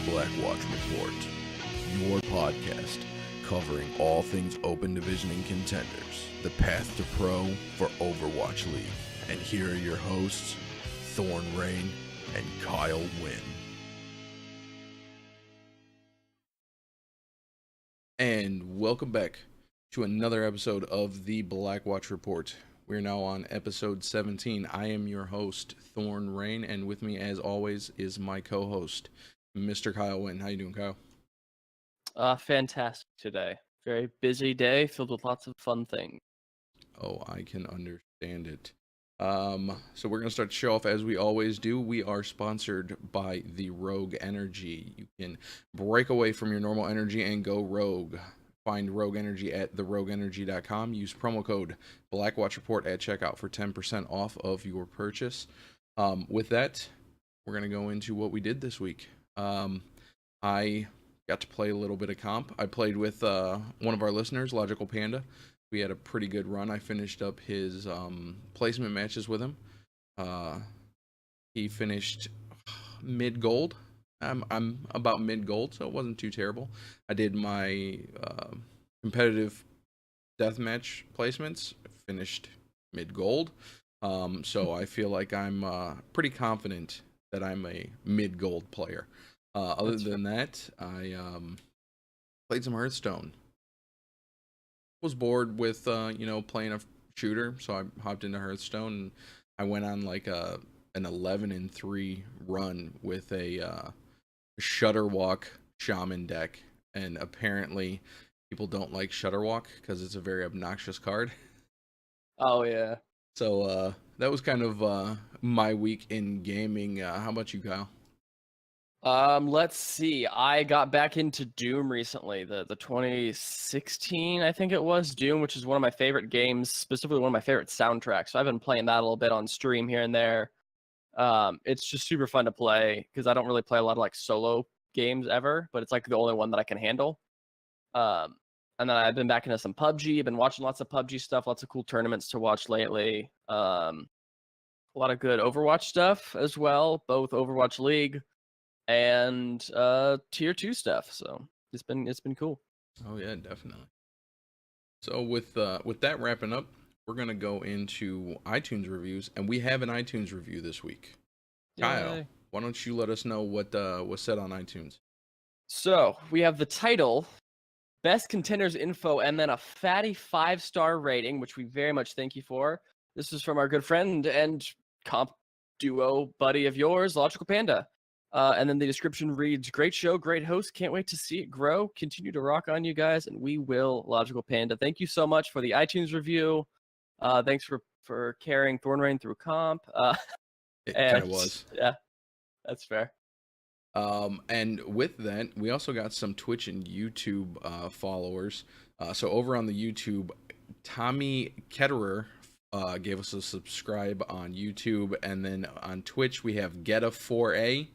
Blackwatch Report, your podcast covering all things Open Division and contenders, the path to pro for Overwatch League. And here are your hosts, Thornrayne and Kyle Wynn. And welcome back to another episode of the Blackwatch Report. We're now on episode 17. I am your host, Thornrayne, and with me, as always, is my co-host, Mr. Kyle Wynn. How you doing, Kyle? Fantastic today. Very busy day filled with lots of fun things. Oh, I can understand it. So we're going to start the show off as we always do. We are sponsored by the Rogue Energy. You can break away from your normal energy and go rogue. Find Rogue Energy at therogueenergy.com. Use promo code BlackwatchReport at checkout for 10% off of your purchase. With that, we're going to go into what we did this week. I got to play a little bit of comp. I played with one of our listeners, Logical Panda. We had a pretty good run. I finished up his placement matches with him. He finished mid-gold. I'm about mid-gold, so it wasn't too terrible. I did my competitive deathmatch placements, finished mid-gold. So I feel like I'm pretty confident that I'm a mid-gold player. Other than that, I played some Hearthstone. Was bored with playing a shooter, so I hopped into Hearthstone, and I went on like an 11-3 run with a Shutterwalk Shaman deck, and apparently people don't like Shutterwalk because it's a very obnoxious card. Oh yeah. So that was kind of my week in gaming. How about you, Kyle? Let's see. I got back into Doom recently, the 2016, I think it was, Doom, which is one of my favorite games, specifically one of my favorite soundtracks. So I've been playing that a little bit on stream here and there. It's just super fun to play because I don't really play a lot of like solo games ever, but it's like the only one that I can handle. And then I've been back into some PUBG. I've been watching lots of PUBG stuff, lots of cool tournaments to watch lately. A lot of good Overwatch stuff as well, both Overwatch League and tier 2 stuff. So it's been cool. Oh yeah, definitely. So with that wrapping up, we're gonna go into iTunes reviews, and we have an iTunes review this week. Yay. Kyle, why don't you let us know what was said on iTunes? So we have the title, Best Contenders Info, and then a fatty 5-star rating, which we very much thank you for. This is from our good friend and comp duo buddy of yours, Logical Panda. And then the description reads, great show, great host, can't wait to see it grow. Continue to rock on, you guys, and we will, Logical Panda. Thank you so much for the iTunes review. Thanks for carrying Thornrayne through comp. It kind of was. Yeah, that's fair. And with that, we also got some Twitch and YouTube followers. So over on the YouTube, Tommy Ketterer gave us a subscribe on YouTube, and then on Twitch we have Geta4A,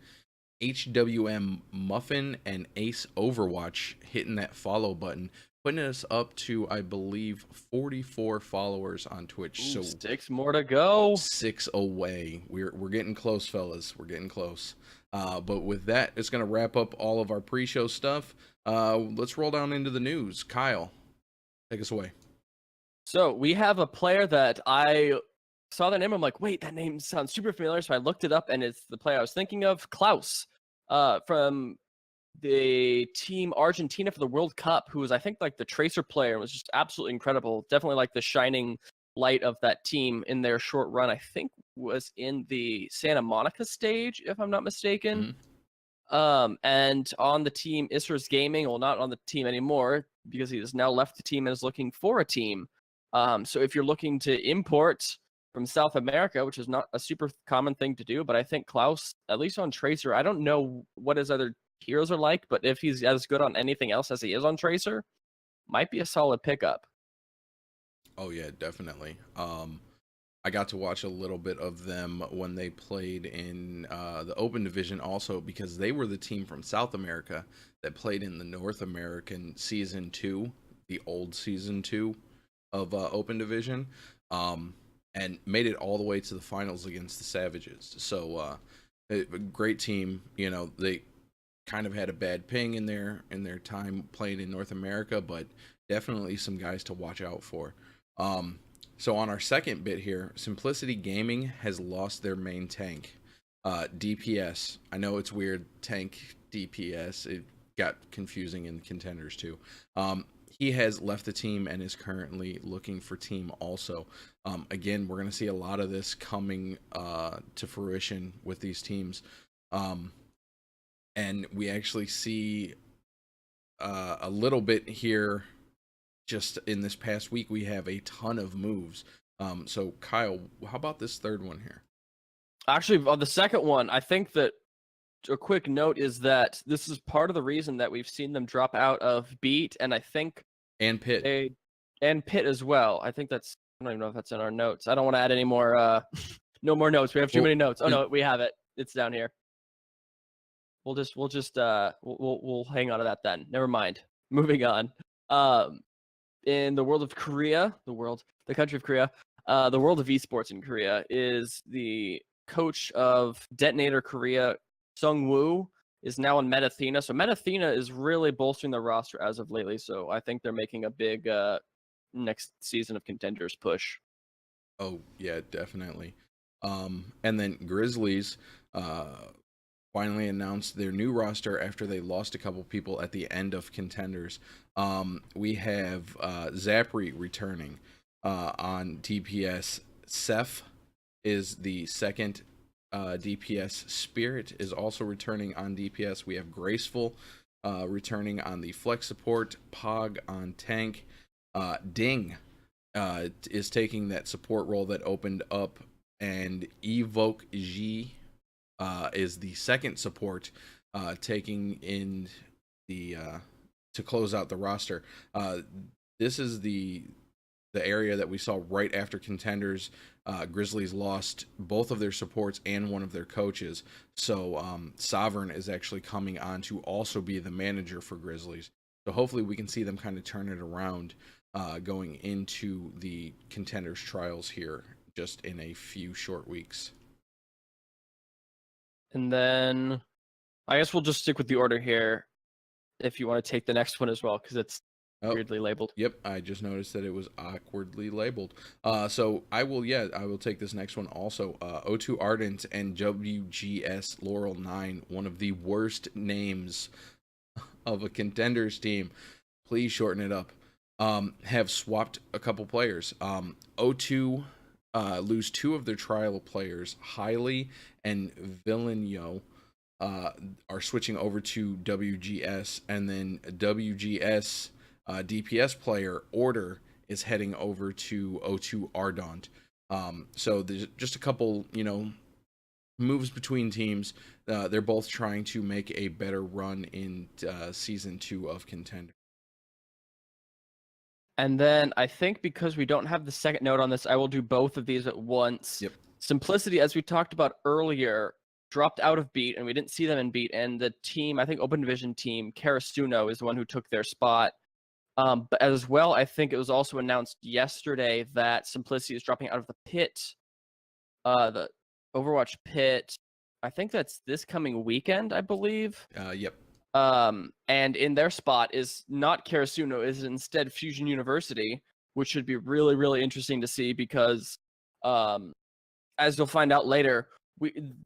HWM Muffin, and Ace Overwatch hitting that follow button, putting us up to, I believe, 44 followers on Twitch. Ooh, so 6 more to go. 6 away. We're getting close, fellas. We're getting close. But with that, it's gonna wrap up all of our pre-show stuff. Let's roll down into the news. Kyle, take us away. So we have a player that I saw the name. I'm like, wait, that name sounds super familiar. So I looked it up, and it's the player I was thinking of, Klaus, from the team Argentina for the World Cup, who was, I think, like the Tracer player, was just absolutely incredible. Definitely like the shining light of that team in their short run. I think was in the Santa Monica stage, if I'm not mistaken. Mm-hmm. And on the team Isurus Gaming, well, not on the team anymore because he has now left the team and is looking for a team. So if you're looking to import from South America, which is not a super common thing to do, but I think Klaus, at least on Tracer, I don't know what his other heroes are like, but if he's as good on anything else as he is on Tracer, might be a solid pickup. Oh yeah, definitely. I got to watch a little bit of them when they played in the Open Division also, because they were the team from South America that played in the North American Season 2, the old Season 2 of Open Division, and made it all the way to the finals against the Savages. So a great team. You know, they kind of had a bad ping in their time playing in North America, but definitely some guys to watch out for. So on our second bit here, Simplicity Gaming has lost their main tank, DPS. I know it's weird, tank DPS. It got confusing in contenders too. He has left the team and is currently looking for team also. Again, we're going to see a lot of this coming to fruition with these teams. And we actually see a little bit here. Just in this past week, we have a ton of moves. So Kyle, how about this third one here? Actually, on the second one, I think that a quick note is that this is part of the reason that we've seen them drop out of Beat, and I think and Pit and Pit as well. I think that's, I don't even know if that's in our notes. I don't want to add any more. No more notes. We have too many notes. Oh no, we have it. It's down here. We'll hang on to that then. Never mind. Moving on. In the world of Korea, the country of Korea, the world of esports in Korea is the coach of DeTonater.Korea, Sungwoo, is now in Athena. So Athena is really bolstering the roster as of lately. So I think they're making a big next season of contenders push. Oh yeah, definitely. And then Grizzlys finally announced their new roster after they lost a couple people at the end of contenders. We have Zaprey returning on DPS. Sypeh is the second DPS. Spirit is also returning on DPS. We have Graceful returning on the flex support. Pagh on tank. Ding is taking that support role that opened up, and evokje is the second support, taking in the to close out the roster. This is the area that we saw right after contenders. Grizzlies lost both of their supports and one of their coaches, so Sovereign is actually coming on to also be the manager for Grizzlies. So hopefully we can see them kind of turn it around going into the contenders trials here just in a few short weeks. And then I guess we'll just stick with the order here if you want to take the next one as well, because it's weirdly labeled. Yep, I just noticed that it was awkwardly labeled. So I will take this next one also. O2 Ardeont and WGS Laurel 9, one of the worst names of a contenders team. Please shorten it up. Have swapped a couple players. O2 lose two of their trial players, HIGHLY and V1LLIANYO, are switching over to WGS, and then WGS DPS player Order is heading over to O2 Ardeont. So there's just a couple, moves between teams. They're both trying to make a better run in season 2 of Contender. And then I think because we don't have the second note on this, I will do both of these at once. Yep. Simplicity, as we talked about earlier, dropped out of Beat, and we didn't see them in Beat. And the team, I think Open Division team, Karasuno, is the one who took their spot. But as well, I think it was also announced yesterday that Simplicity is dropping out of the pit, the Overwatch pit. I think that's this coming weekend, I believe. Yep. And in their spot is not Karasuno, is instead Fusion University, which should be really, really interesting to see because, as you'll find out later,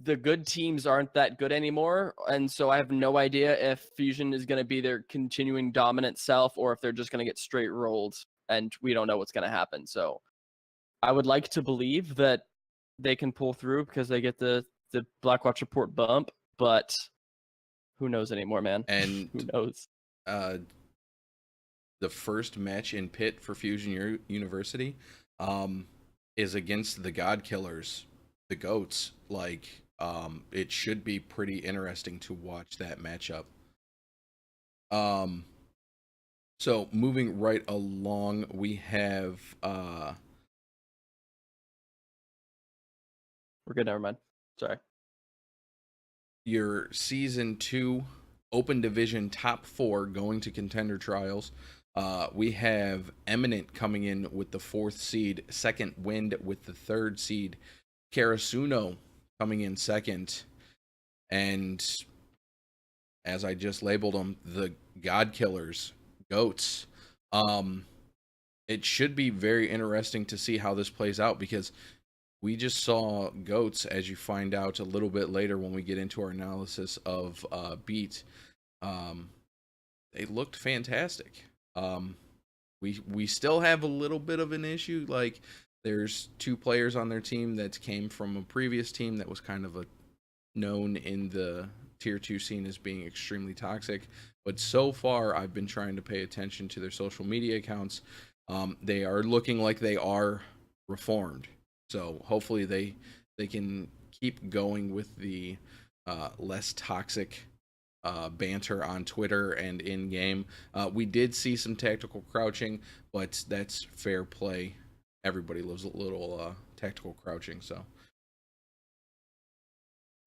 the good teams aren't that good anymore, and so I have no idea if Fusion is going to be their continuing dominant self or if they're just going to get straight rolled, and we don't know what's going to happen. So I would like to believe that they can pull through because they get the Blackwatch report bump, but who knows anymore, man? And who knows? The first match in pit for Fusion University is against the God Killers, the GOATs. Like, it should be pretty interesting to watch that matchup. So moving right along, we have we're good, never mind. Sorry. Your season 2 Open Division top 4 going to contender trials. We have Eminent coming in with the 4th seed, Second Wind with the 3rd seed, Karasuno coming in 2nd, and as I just labeled them, the God Killers, goats. It should be very interesting to see how this plays out, because we just saw goats, as you find out a little bit later when we get into our analysis of Beat. They looked fantastic. We still have a little bit of an issue. Like, there's 2 players on their team that came from a previous team that was kind of known in the tier 2 scene as being extremely toxic. But so far, I've been trying to pay attention to their social media accounts. They are looking like they are reformed. So hopefully they can keep going with the less toxic banter on Twitter and in game. We did see some tactical crouching, but that's fair play. Everybody loves a little tactical crouching. So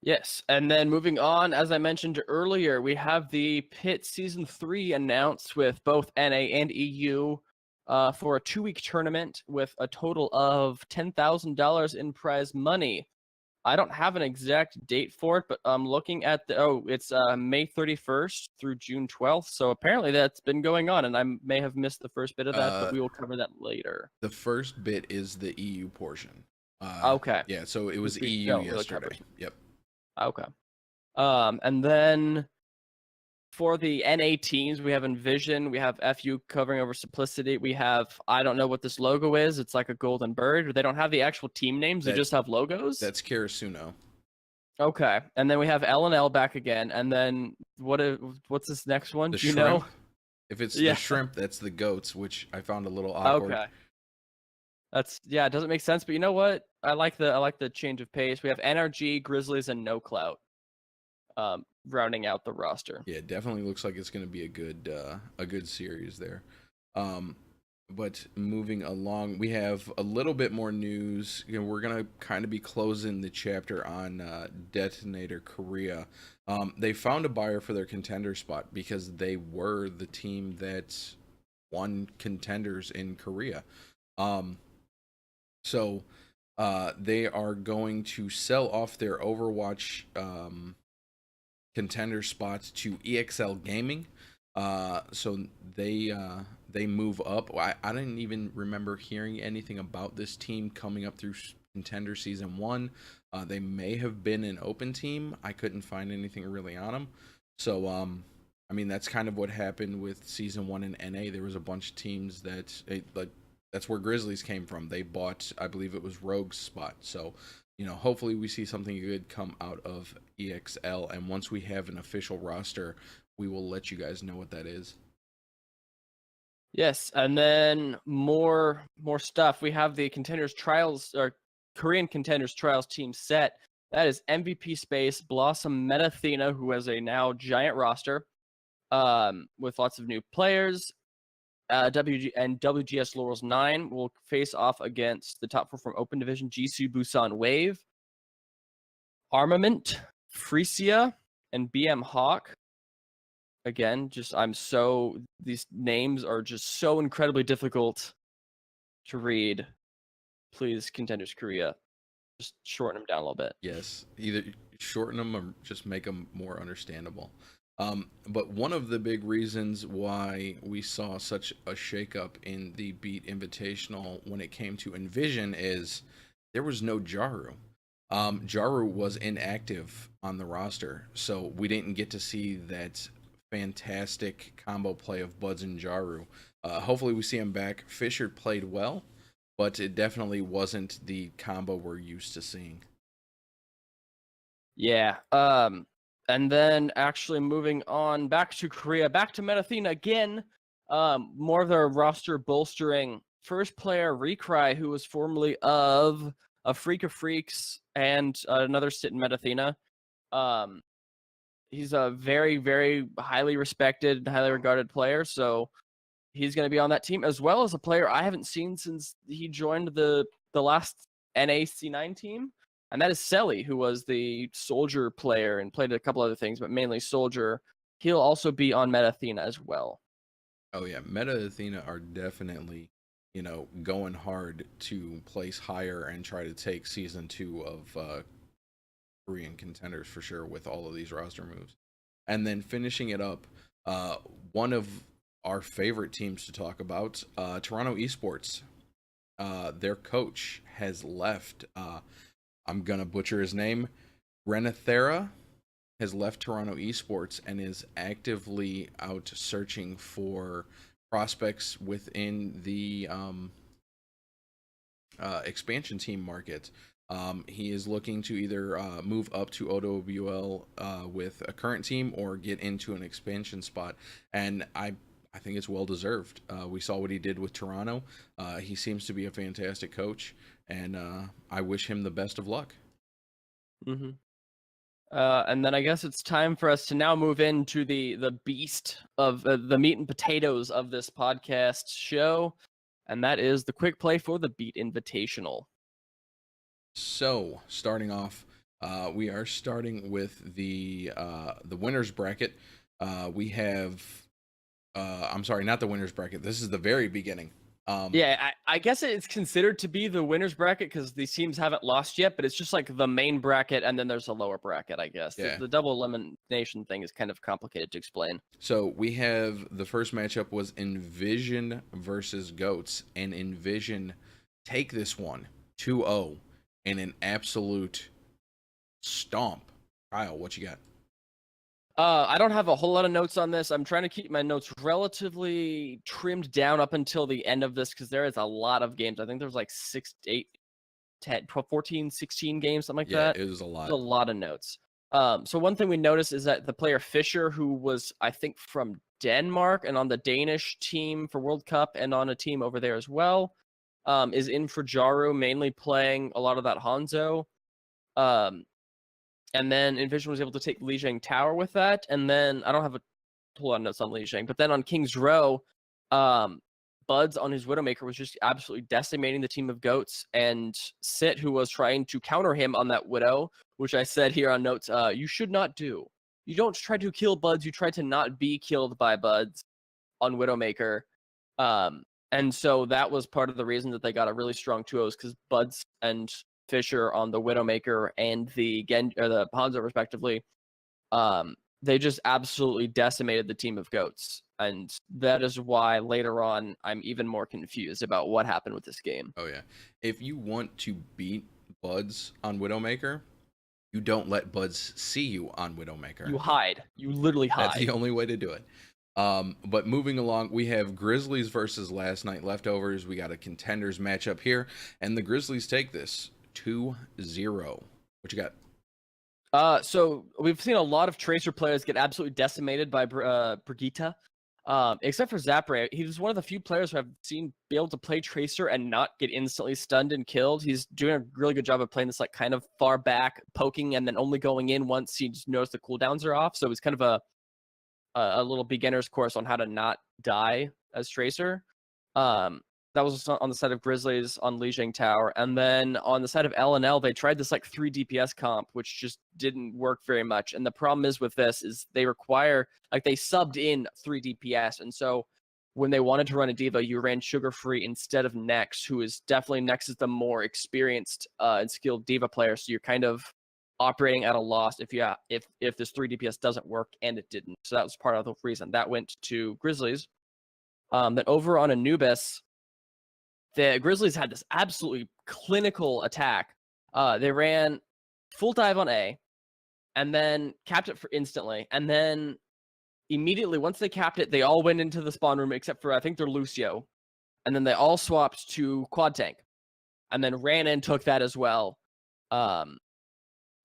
Yes, and then moving on, as I mentioned earlier, we have the Pit Season 3 announced with both NA and EU for a 2-week tournament with a total of $10,000 in prize money. I don't have an exact date for it, but I'm looking at it's May 31st through June 12th. So apparently that's been going on, and I may have missed the first bit of that, but we will cover that later. The first bit is the EU portion. Okay. Yeah, so it was EU yesterday. Really. Yep. Okay. And then for the NA teams, we have Envision, we have FU covering over Simplicity, we have, I don't know what this logo is, it's like a golden bird. They don't have the actual team names, they just have logos? That's Karasuno. Okay, and then we have L&L back again, and then what's this next one? The Do you shrimp? know? If it's the shrimp, that's the goats, which I found a little awkward. Okay. It doesn't make sense, but you know what? I like the change of pace. We have NRG, Grizzlys, and No Clout. Rounding out the roster. Yeah, it definitely looks like it's going to be a good series there. But moving along, we have a little bit more news. You know, we're going to kind of be closing the chapter on DeTonater.Korea. They found a buyer for their contender spot because they were the team that won contenders in Korea. So they are going to sell off their Overwatch contender spots to EXL Gaming. So they move up. I didn't even remember hearing anything about this team coming up through contender season 1. They may have been an open team. I couldn't find anything really on them. So I mean, that's kind of what happened with season 1 in NA. There was a bunch of teams that that's where Grizzlys came from. They bought, I believe it was Rogue's spot. So, you know, hopefully we see something good come out of EXL. And once we have an official roster, we will let you guys know what that is. Yes, and then more stuff. We have the Contenders Trials, or Korean Contenders Trials team set. That is MVP Space, Blossom, Athena, who has a now giant roster with lots of new players. WGS Laurel's 9 will face off against the top 4 from Open Division, Jisoo, Busan, Wave, Armament, Frisia, and BM Hawk. Again, these names are just so incredibly difficult to read. Please, Contenders Korea, just shorten them down a little bit. Yes, either shorten them or just make them more understandable. But one of the big reasons why we saw such a shakeup in the Beat Invitational when it came to Envision is there was no Jaru. Jaru was inactive on the roster, so we didn't get to see that fantastic combo play of Buds and Jaru. Hopefully we see him back. Fisher played well, but it definitely wasn't the combo we're used to seeing. Yeah. And then actually moving on back to Korea, back to Athena again. More of their roster bolstering. First player, Recry, who was formerly of a Freak of Freaks and another sit in Athena. He's a very, very highly respected, highly regarded player, so he's going to be on that team, as well as a player I haven't seen since he joined the last NAC9 team, and that is Selly, who was the Soldier player and played a couple other things, but mainly Soldier. He'll also be on Athena as well. Oh yeah, Athena are definitely, you know, going hard to place higher and try to take season 2 of Korean Contenders for sure with all of these roster moves. And then finishing it up, one of our favorite teams to talk about, Toronto Esports. Their coach has left. I'm going to butcher his name. Renethera has left Toronto Esports and is actively out searching for prospects within the expansion team market. He is looking to either move up to OWWL with a current team or get into an expansion spot. And I think it's well deserved. We saw what he did with Toronto. He seems to be a fantastic coach, and I wish him the best of luck. Mm-hmm. And then I guess it's time for us to now move into the beast of the meat and potatoes of this podcast show, and that is the quick play for the Beat Invitational. So, starting off, we are starting with the winners bracket. We have, I'm sorry, not the winners bracket. This is the very beginning. Yeah, I guess it's considered to be the winners bracket because these teams haven't lost yet, but it's just like the main bracket and then there's a lower bracket, I guess. Yeah. The double elimination thing is kind of complicated to explain. So we have the first matchup was Envision versus Goats, and Envision take this one 2-0 in an absolute stomp. Kyle, what you got? I don't have a whole lot of notes on this. I'm trying to keep my notes relatively trimmed down up until the end of this because there is a lot of games. I think there's like 6, 8, 10, 12, 14, 16 games, something like that. Yeah, it was a lot. There's a lot of notes. So one thing we noticed is that the player Fisher, who was, I think, from Denmark and on the Danish team for World Cup and on a team over there as well, is in for Jaru, mainly playing a lot of that Hanzo. And then Envision was able to take Lijiang Tower with that. And then I don't have a whole lot of notes on Lijiang, but then on King's Row, Buds on his Widowmaker was just absolutely decimating the team of Goats. And Sit, who was trying to counter him on that Widow, which I said here on notes, you should not do. You don't try to kill Buds, you try to not be killed by Buds on Widowmaker. And so that was part of the reason that they got a really strong 2-0s because Buds and Fisher on the Widowmaker and the Hanzo respectively, they just absolutely decimated the team of Goats. And that is why later on I'm even more confused about what happened with this game. Oh yeah. If you want to beat Buds on Widowmaker, you don't let Buds see you on Widowmaker. You hide. You literally hide. That's the only way to do it. But moving along, we have Grizzlies versus Last Night Leftovers. We got a contenders matchup here, and the Grizzlies take this 2-0. What you got? So we've seen a lot of Tracer players get absolutely decimated by Brigitte, except for Zaprey. He was one of the few players who I've seen be able to play Tracer and not get instantly stunned and killed. He's doing a really good job of playing this like kind of far back, poking, and then only going in once he just noticed the cooldowns are off. So it's kind of a little beginner's course on how to not die as Tracer. That was on the side of Grizzlies on Lijiang Tower. And then on the side of LNL, they tried this like 3 DPS comp, which just didn't work very much. And the problem is with this is they require, like they subbed in 3 DPS. And so when they wanted to run a D.Va, you ran Sugar Free instead of Nex, who is definitely Nex is the more experienced and skilled D.Va player. So you're kind of operating at a loss if this 3 DPS doesn't work, and it didn't. So that was part of the reason. That went to Grizzlies. Then over on Anubis, the Grizzlies had this absolutely clinical attack. They ran full dive on A, and then capped it for instantly. And then immediately, once they capped it, they all went into the spawn room except for, I think, their Lucio. And then they all swapped to quad tank. And then ran in, took that as well.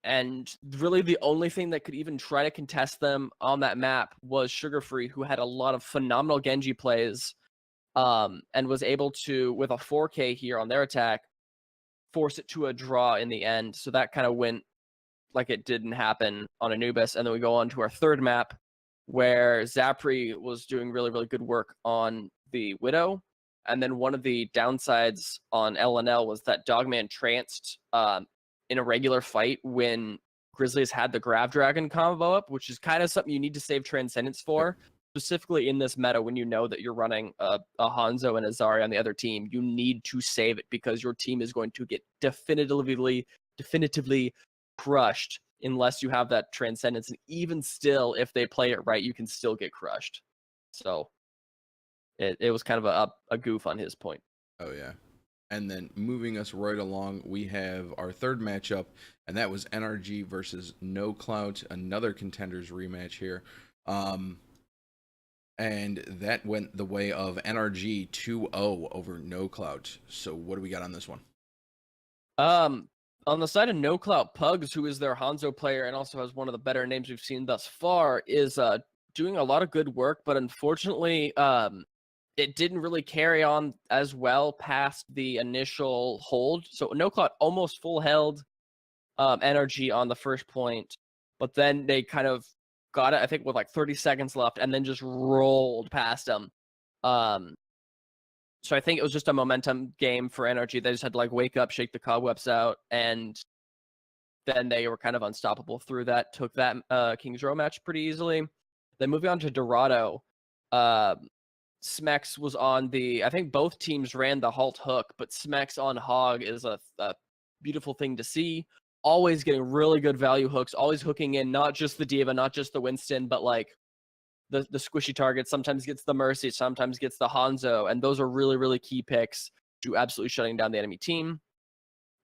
And really the only thing that could even try to contest them on that map was Sugar Free, who had a lot of phenomenal Genji plays. And was able to, with a 4K here on their attack, force it to a draw in the end. So that kind of went like it didn't happen on Anubis. And then we go on to our third map, where Zaprey was doing really, really good work on the Widow. And then one of the downsides on LNL was that Dogman tranced in a regular fight when Grizzlies had the Grav Dragon combo up, which is kind of something you need to save Transcendence for. Specifically in this meta, when you know that you're running a Hanzo and a Zarya on the other team, you need to save it because your team is going to get definitively crushed unless you have that transcendence. And even still, if they play it right, you can still get crushed. So it was kind of a goof on his point. Oh, yeah. And then moving us right along, we have our third matchup, and that was NRG versus No Clout, another contenders rematch here. And that went the way of NRG 2-0 over No Clout. So what do we got on this one? On the side of No Clout, Pugs, who is their Hanzo player and also has one of the better names we've seen thus far, is doing a lot of good work, but unfortunately, it didn't really carry on as well past the initial hold. So No Clout almost full held NRG on the first point, but then they kind of got it, I think, with like 30 seconds left, and then just rolled past them. So I think it was just a momentum game for NRG. They just had to like wake up, shake the cobwebs out, and then they were kind of unstoppable through that. Took that King's Row match pretty easily. Then moving on to Dorado, Smex was on the. I think both teams ran the halt hook, but Smex on Hog is a beautiful thing to see. Always getting really good value hooks. Always hooking in not just the Diva, not just the Winston, but like the squishy target. Sometimes gets the Mercy, sometimes gets the Hanzo, and those are really, really key picks to absolutely shutting down the enemy team.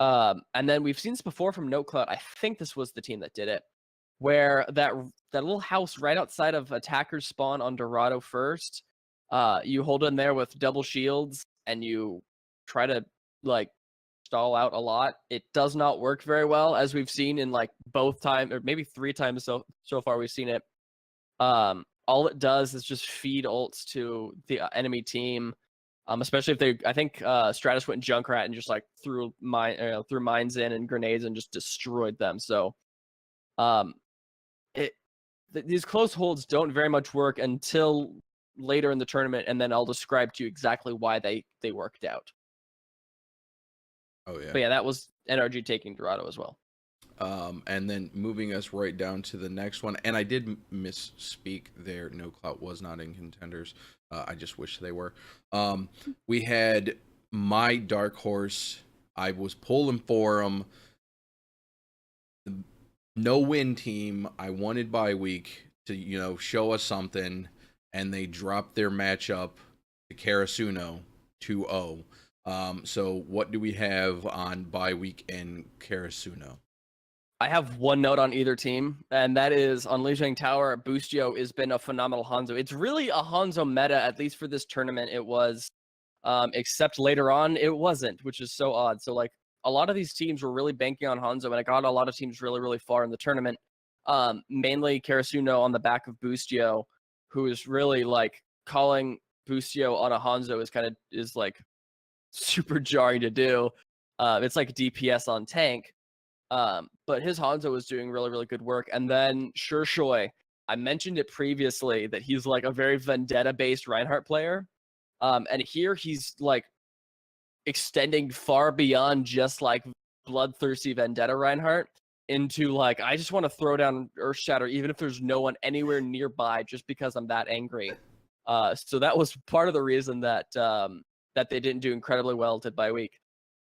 And then we've seen this before from No Clout. I think this was the team that did it, where that little house right outside of attackers spawn on Dorado first. You hold in there with double shields and you try to like stall out a lot. It does not work very well, as we've seen in like both times, or maybe 3 times so far we've seen it. All it does is just feed ults to the enemy team, especially if they. I think Stratus went Junkrat and just like threw mines in and grenades and just destroyed them. So, these close holds don't very much work until later in the tournament, and then I'll describe to you exactly why they worked out. Oh yeah. But yeah, that was NRG taking Dorado as well. And then moving us right down to the next one, and I did misspeak there. No Clout was not in contenders. I just wish they were. We had my dark horse. I was pulling for him. No win team. I wanted bye week to show us something, and they dropped their matchup to Karasuno 2-0. So what do we have on bye week in Karasuno? I have one note on either team, and that is on Lijiang Tower, Boostio has been a phenomenal Hanzo. It's really a Hanzo meta, at least for this tournament it was, except later on it wasn't, which is so odd. So like a lot of these teams were really banking on Hanzo, and it got a lot of teams really, really far in the tournament. Mainly Karasuno on the back of Boostio, who is really like calling Boostio on a Hanzo is like super jarring to do. It's like DPS on tank. But his Hanzo was doing really, really good work. And then Shurshoi, I mentioned it previously that he's like a very vendetta-based Reinhardt player. And here he's like extending far beyond just like bloodthirsty vendetta Reinhardt into like, I just want to throw down Earthshatter even if there's no one anywhere nearby just because I'm that angry. So that was part of the reason that that they didn't do incredibly well to bye week.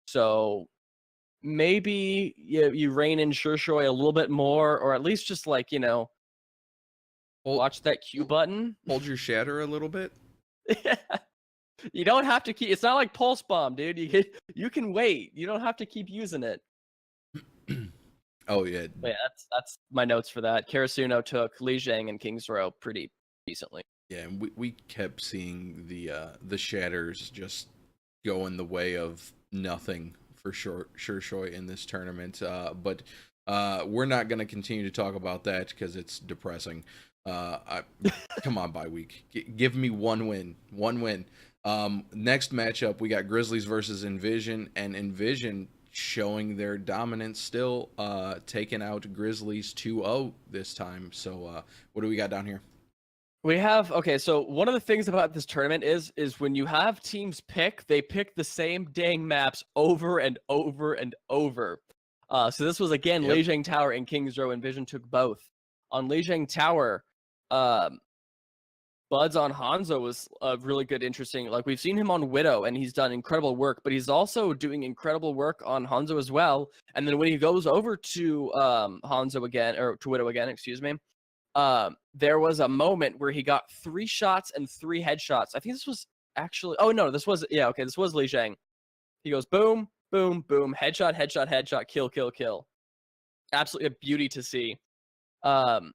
So maybe you rein in Shurshoi a little bit more, or at least just like, watch that Q button. Hold your shatter a little bit. You don't have to keep. It's not like Pulse Bomb, dude. You can wait. You don't have to keep using it. Oh yeah. But yeah, that's my notes for that. Karasuno took Lijiang and King's Row pretty decently. Yeah, and we kept seeing the shatters just go in the way of nothing for Shurshoi in this tournament. But we're not going to continue to talk about that because it's depressing. Come on, bye week. Give me one win. Next matchup, we got Grizzlys versus Envision, and Envision showing their dominance still, taking out Grizzlys 2-0 this time. So what do we got down here? We have, okay, so one of the things about this tournament is when you have teams they pick the same dang maps over and over and over. So this was, again, Lijiang Tower and King's Row, and Vision took both. On Lijiang Tower, Buds on Hanzo was really good, interesting. Like, we've seen him on Widow, and he's done incredible work, but he's also doing incredible work on Hanzo as well. And then when he goes over to Hanzo again, or to Widow again, excuse me, there was a moment where he got 3 shots and 3 headshots. I think this was actually, oh no, this was, yeah, okay, this was Li Zhang. He goes boom, boom, boom, headshot, headshot, headshot, kill, kill, kill. Absolutely a beauty to see. One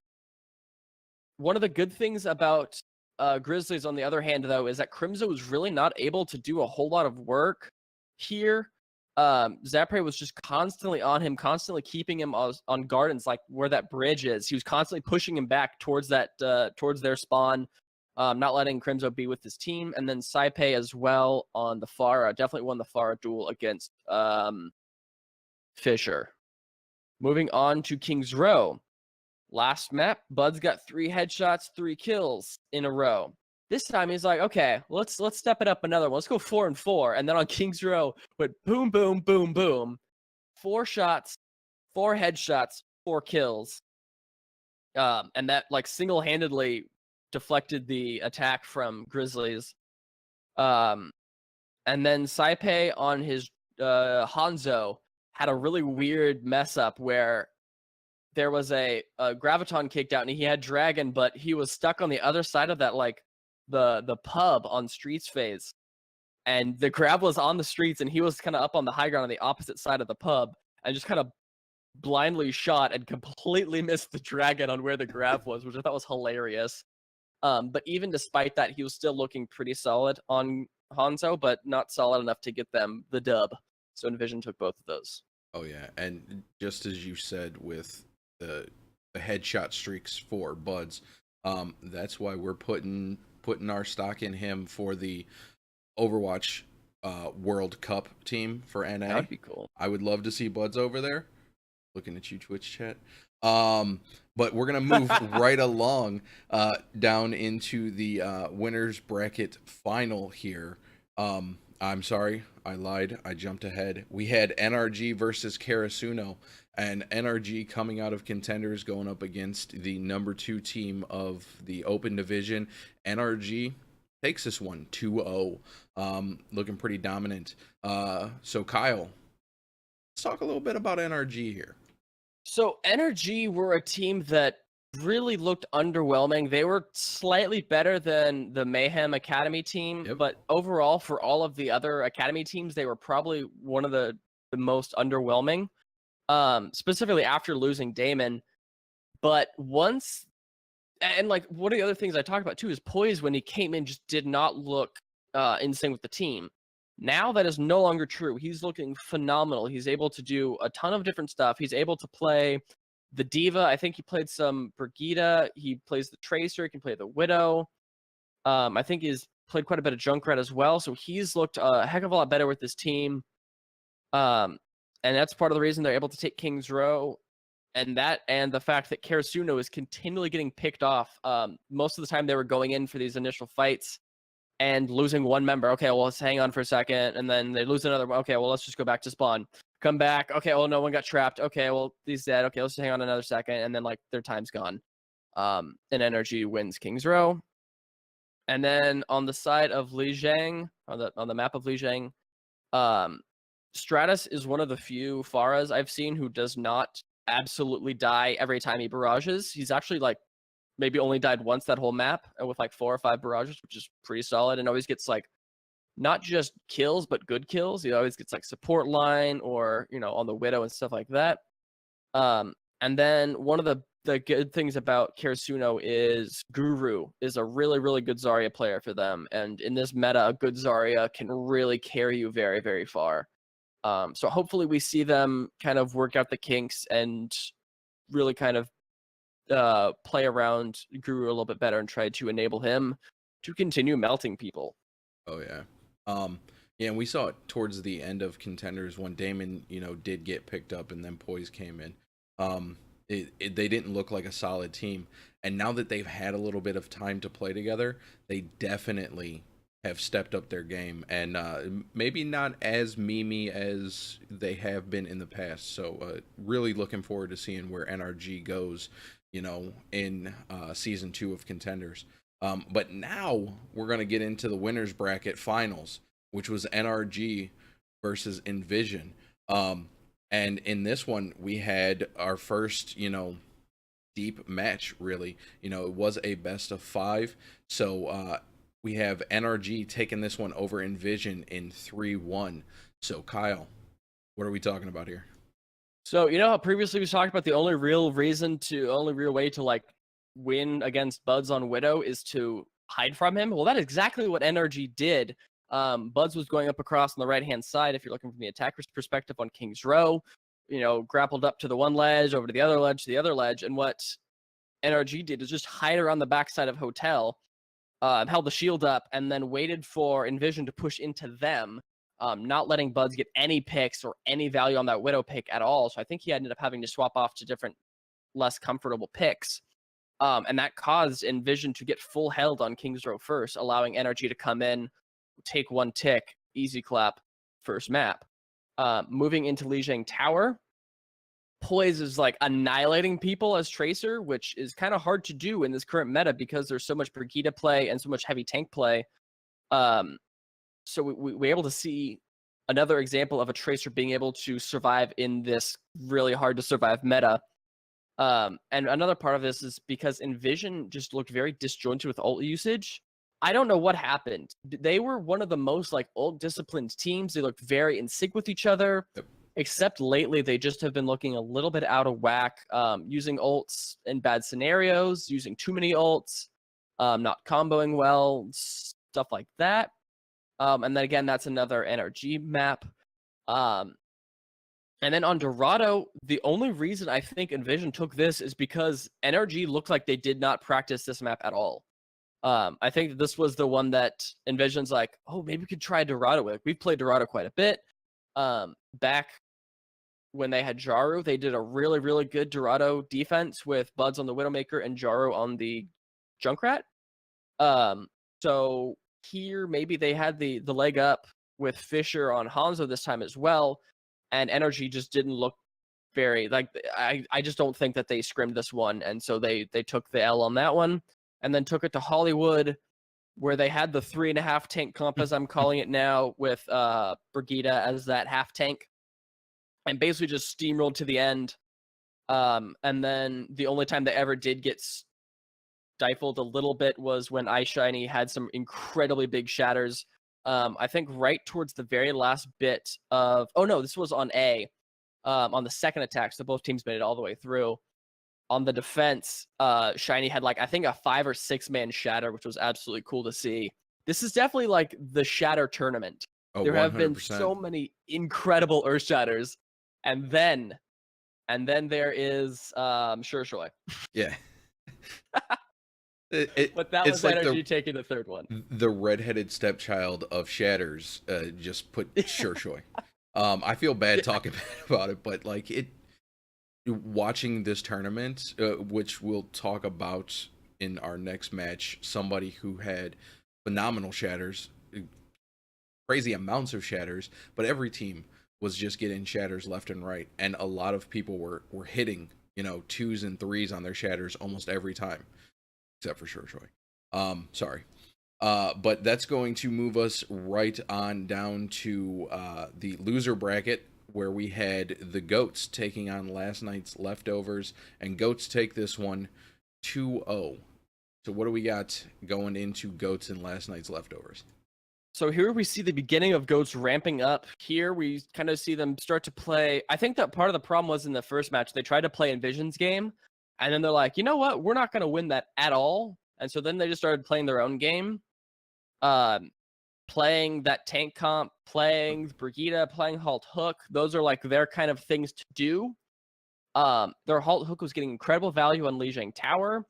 of the good things about Grizzlies, on the other hand, though, is that Crimzo was really not able to do a whole lot of work here. Zaprey was just constantly on him, constantly keeping him on gardens, like where that bridge is. He was constantly pushing him back towards that, towards their spawn, not letting Crimzo be with his team. And then Sypeh as well on the Pharah. Definitely won the Pharah duel against Fisher. Moving on to King's Row. Last map, Bud's got 3 headshots, 3 kills in a row. This time he's like, okay, let's step it up another one. Let's go 4 and 4. And then on King's Row, went boom, boom, boom, boom. 4 shots, 4 headshots, 4 kills. And that like single-handedly deflected the attack from Grizzlies. And then Sypeh on his Hanzo had a really weird mess up where there was a Graviton kicked out and he had Dragon, but he was stuck on the other side of that, like the pub on Streets phase. And the Grav was on the streets and he was kind of up on the high ground on the opposite side of the pub and just kind of blindly shot and completely missed the Dragon on where the Grav was, which I thought was hilarious. But even despite that, he was still looking pretty solid on Hanzo, but not solid enough to get them the dub. So Envision took both of those. Oh yeah, and just as you said with the headshot streaks for Buds, that's why we're putting our stock in him for the Overwatch World Cup team for NA. That'd be cool. I would love to see Buds over there. Looking at you, Twitch chat. But we're gonna move right along down into the winners bracket final here. I'm sorry, I lied. I jumped ahead. We had NRG versus Karasuno, and NRG coming out of contenders going up against the number 2 team of the open division. NRG takes this one 2-0, looking pretty dominant. So Kyle, let's talk a little bit about NRG here. So NRG were a team that really looked underwhelming. They were slightly better than the Mayhem Academy team, Yep. But overall, for all of the other Academy teams, they were probably one of the most underwhelming, specifically after losing Damon. But once, and like one of the other things I talked about too is Moyes, when he came in, just did not look in sync with the team. Now that is no longer true. He's looking phenomenal. He's able to do a ton of different stuff. He's able to play the Diva. I think he played some Brigida. He plays the Tracer. He can play the Widow. I think he's played quite a bit of Junkrat as well. So he's looked a heck of a lot better with this team. And that's part of the reason they're able to take King's Row. And the fact that Karasuno is continually getting picked off. Most of the time they were going in for these initial fights and losing one member. Okay, well, let's hang on for a second. And then they lose another one. Okay, well, let's just go back to spawn. Come back. Okay, well, no one got trapped. Okay, well, he's dead. Okay, let's just hang on another second. And then, like, their time's gone. And NRG wins King's Row. And then on the side of Li Zhang, on the map of Li Zhang, Stratus is one of the few Pharahs I've seen who does not absolutely die every time he barrages. He's actually, like, maybe only died once that whole map with like 4 or 5 barrages, which is pretty solid, and always gets like not just kills but good kills. He always gets like support line or, you know, on the Widow and stuff like that. And then one of the good things about Karasuno is Guru is a really, really good Zarya player for them, and in this meta, a good Zarya can really carry you very, very far. So hopefully we see them kind of work out the kinks and really kind of play around Guru a little bit better and try to enable him to continue melting people. Oh yeah. Yeah, and we saw it towards the end of contenders when Damon, you know, did get picked up and then Moyes came in. They didn't look like a solid team, and now that they've had a little bit of time to play together, they definitely have stepped up their game, and maybe not as memey as they have been in the past. So really looking forward to seeing where NRG goes, you know, in season 2 of contenders. But now we're going to get into the winners bracket finals, which was NRG versus Envision. And in this one, we had our first, deep match, really. It was a best of 5. So we have NRG taking this one over Envision in 3-1. So, Kyle, what are we talking about here? So, you know how previously we talked about the only real way to like win against Buds on Widow is to hide from him? Well, that is exactly what NRG did. Buds was going up across on the right-hand side, if you're looking from the attacker's perspective on King's Row, grappled up to the one ledge, over to the other ledge, and what NRG did is just hide around the backside of Hotel, held the shield up, and then waited for Envision to push into them, not letting Buds get any picks or any value on that Widow pick at all. So I think he ended up having to swap off to different, less comfortable picks. And that caused Envision to get full held on King's Row first, allowing NRG to come in, take one tick, easy clap, first map. Moving into Lijiang Tower, Moyes is like annihilating people as Tracer, which is kind of hard to do in this current meta because there's so much Brigitte play and so much heavy tank play. So we're able to see another example of a Tracer being able to survive in this really hard to survive meta. And another part of this is because Envision just looked very disjointed with ult usage. I don't know what happened. They were one of the most like ult disciplined teams. They looked very in sync with each other. Yep. Except lately, they just have been looking a little bit out of whack, using ults in bad scenarios, using too many ults, not comboing well, stuff like that. And then again, that's another NRG map. And then on Dorado, the only reason I think Envision took this is because NRG looked like they did not practice this map at all. I think that this was the one that Envision's like, oh, maybe we could try Dorado with. We've played Dorado quite a bit. Back when they had Jaru, they did a really, really good Dorado defense with Buds on the Widowmaker and Jaru on the Junkrat. So here, maybe they had the leg up with Fisher on Hanzo this time as well, and NRG just didn't look very, like, I just don't think that they scrimmed this one, and so they took the L on that one, and then took it to Hollywood, where they had the 3.5 tank comp, as I'm calling it now, with Brigitte as that half tank, and basically just steamrolled to the end. And then the only time they ever did get stifled a little bit was when iShiny had some incredibly big shatters. I think right towards the very last bit of, oh no, this was on A, on the second attack, so both teams made it all the way through. On the defense, Shiny had like, I think a 5 or 6 man shatter, which was absolutely cool to see. This is definitely like the shatter tournament. Oh, there 100%. have been so many incredible Earth shatters. And then there is Shurshoy. Yeah. But that was like NRG taking the third one. The redheaded stepchild of shatters just put Shurshoy. I feel bad talking about it, but like watching this tournament, which we'll talk about in our next match, somebody who had phenomenal shatters, crazy amounts of shatters, but every team was just getting shatters left and right, and a lot of people were hitting 2s and 3s on their shatters almost every time, except for Shurshoy. Sorry. But that's going to move us right on down to the loser bracket, where we had the Goats taking on last night's Leftovers, and Goats take this one 2-0. So what do we got going into Goats and last night's Leftovers? So here we see the beginning of Goats ramping up. Here we kind of see them start to play. I think that part of the problem was in the first match, they tried to play Envision's game, and then they're like, you know what? We're not going to win that at all. And so then they just started playing their own game. Playing that tank comp, playing Brigitte, playing Halt Hook. Those are like their kind of things to do. Their Halt Hook was getting incredible value on Lijiang Tower,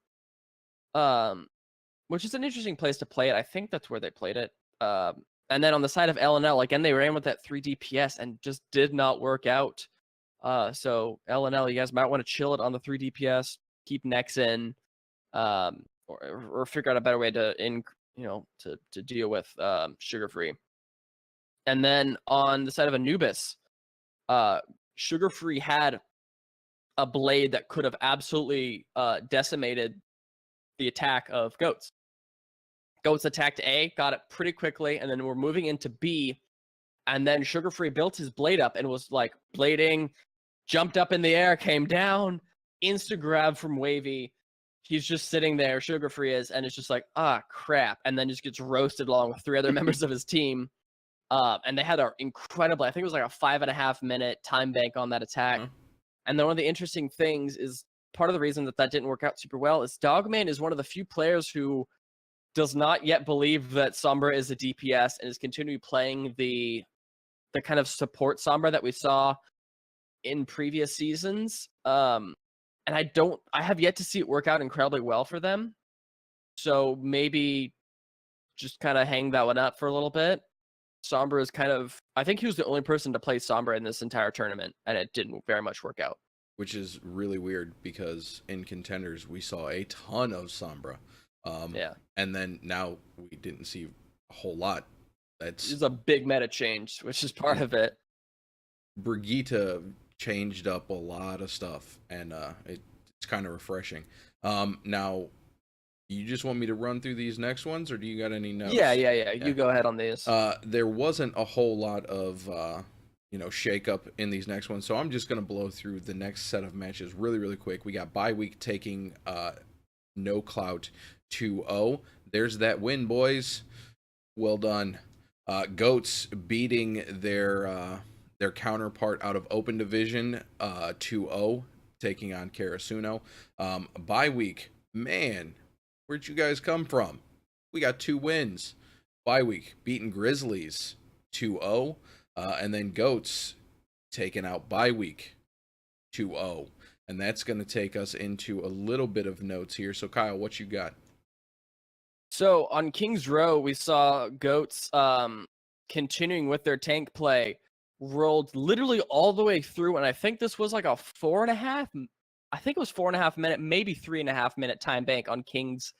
which is an interesting place to play it. I think that's where they played it. And then on the side of LNL, again, they ran with that 3 DPS and just did not work out. So LNL, you guys might want to chill it on the 3 DPS, keep Nex in, or figure out a better way to to deal with Sugar Free. And then on the side of Anubis, Sugar Free had a blade that could have absolutely decimated the attack of Goats. Goats attacked A, got it pretty quickly, and then we're moving into B. And then Sugar Free built his blade up and was like blading, jumped up in the air, came down, insta grab from Wavy. He's just sitting there, Sugar Free is, and it's just like, ah, crap. And then just gets roasted along with 3 other members of his team. And they had an incredible, I think it was like a 5.5 minute time bank on that attack. And then one of the interesting things is part of the reason that didn't work out super well is Dogman is one of the few players who does not yet believe that Sombra is a DPS and is continuing playing the kind of support Sombra that we saw in previous seasons. And I have yet to see it work out incredibly well for them. So maybe just kind of hang that one up for a little bit. Sombra is kind of, I think he was the only person to play Sombra in this entire tournament, and it didn't very much work out. Which is really weird because in contenders we saw a ton of Sombra. Yeah. And then now we didn't see a whole lot. It's a big meta change, which is part of it. Brigitte changed up a lot of stuff, and it's kind of refreshing. Now, you just want me to run through these next ones, or do you got any notes? Yeah. You go ahead on these. There wasn't a whole lot of shake up in these next ones, so I'm just gonna blow through the next set of matches really quick. We got bye week taking No Clout 2-0. There's that win, boys. Well done. Goats beating their counterpart out of Open Division 2-0, taking on Karasuno. Bye week, man, where'd you guys come from? We got 2 wins. Bye week, beating Grizzlys 2-0, and then Goats taking out bye week 2-0. And that's going to take us into a little bit of notes here. So, Kyle, what you got? So on King's Row, we saw Goats continuing with their tank play, rolled literally all the way through, and I think this was like a 4.5 minute, maybe 3.5 minute time bank on King's,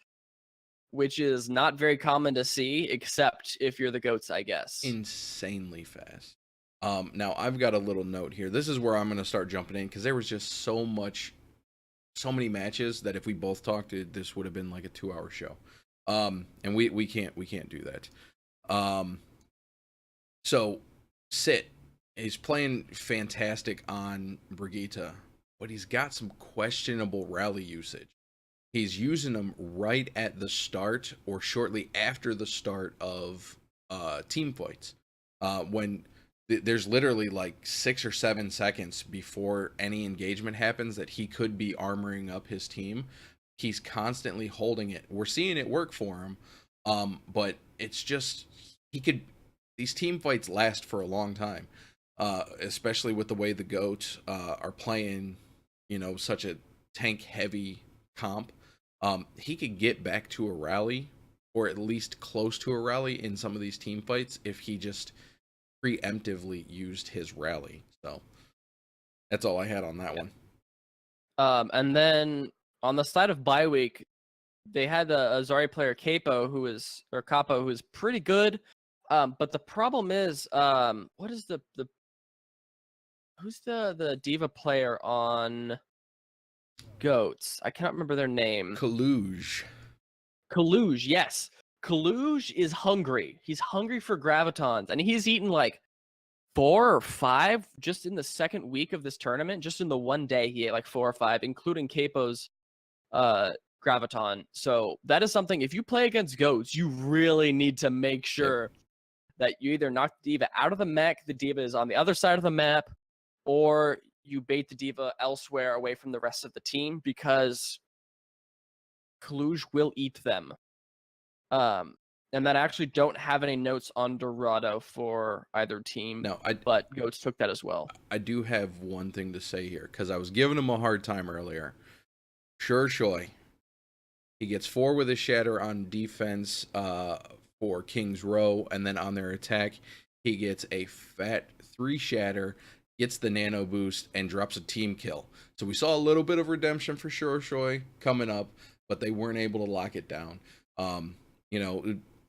which is not very common to see, except if you're the Goats, I guess. Insanely fast. Now I've got a little note here. This is where I'm going to start jumping in because there was just so many matches that if we both talked, this would have been like a 2-hour show. And we can't do that. So Sit is playing fantastic on Brigitte, but he's got some questionable rally usage. He's using them right at the start or shortly after the start of team fights. When there's literally like 6 or 7 seconds before any engagement happens that he could be armoring up his team. He's constantly holding it. We're seeing it work for him, but it's just these team fights last for a long time, especially with the way the Goats are playing, such a tank heavy comp. He could get back to a rally, or at least close to a rally in some of these team fights if he just preemptively used his rally. So that's all I had on that one. And then on the side of bye week, they had a Zaprey player Capo who is pretty good. But the problem is, what is who's the diva player on Goats? I cannot remember their name. Kaluj, yes. Kaluj is hungry. He's hungry for gravitons, and he's eaten like 4 or 5 just in the second week of this tournament. Just in the one day, he ate like 4 or 5, including Capo's graviton. So that is something, if you play against Goats, you really need to make sure that you either knock the diva out of the mech, the diva is on the other side of the map, or you bait the diva elsewhere away from the rest of the team, because Kaluj will eat them. And then I actually don't have any notes on Dorado for either team. No, but Goats took that as well. I do have one thing to say here, because I was giving him a hard time earlier. Sure Shoy, he gets 4 with his shatter on defense for King's Row, and then on their attack, he gets a fat 3 shatter, gets the nano boost, and drops a team kill. So we saw a little bit of redemption for Sure Shoy coming up, but they weren't able to lock it down.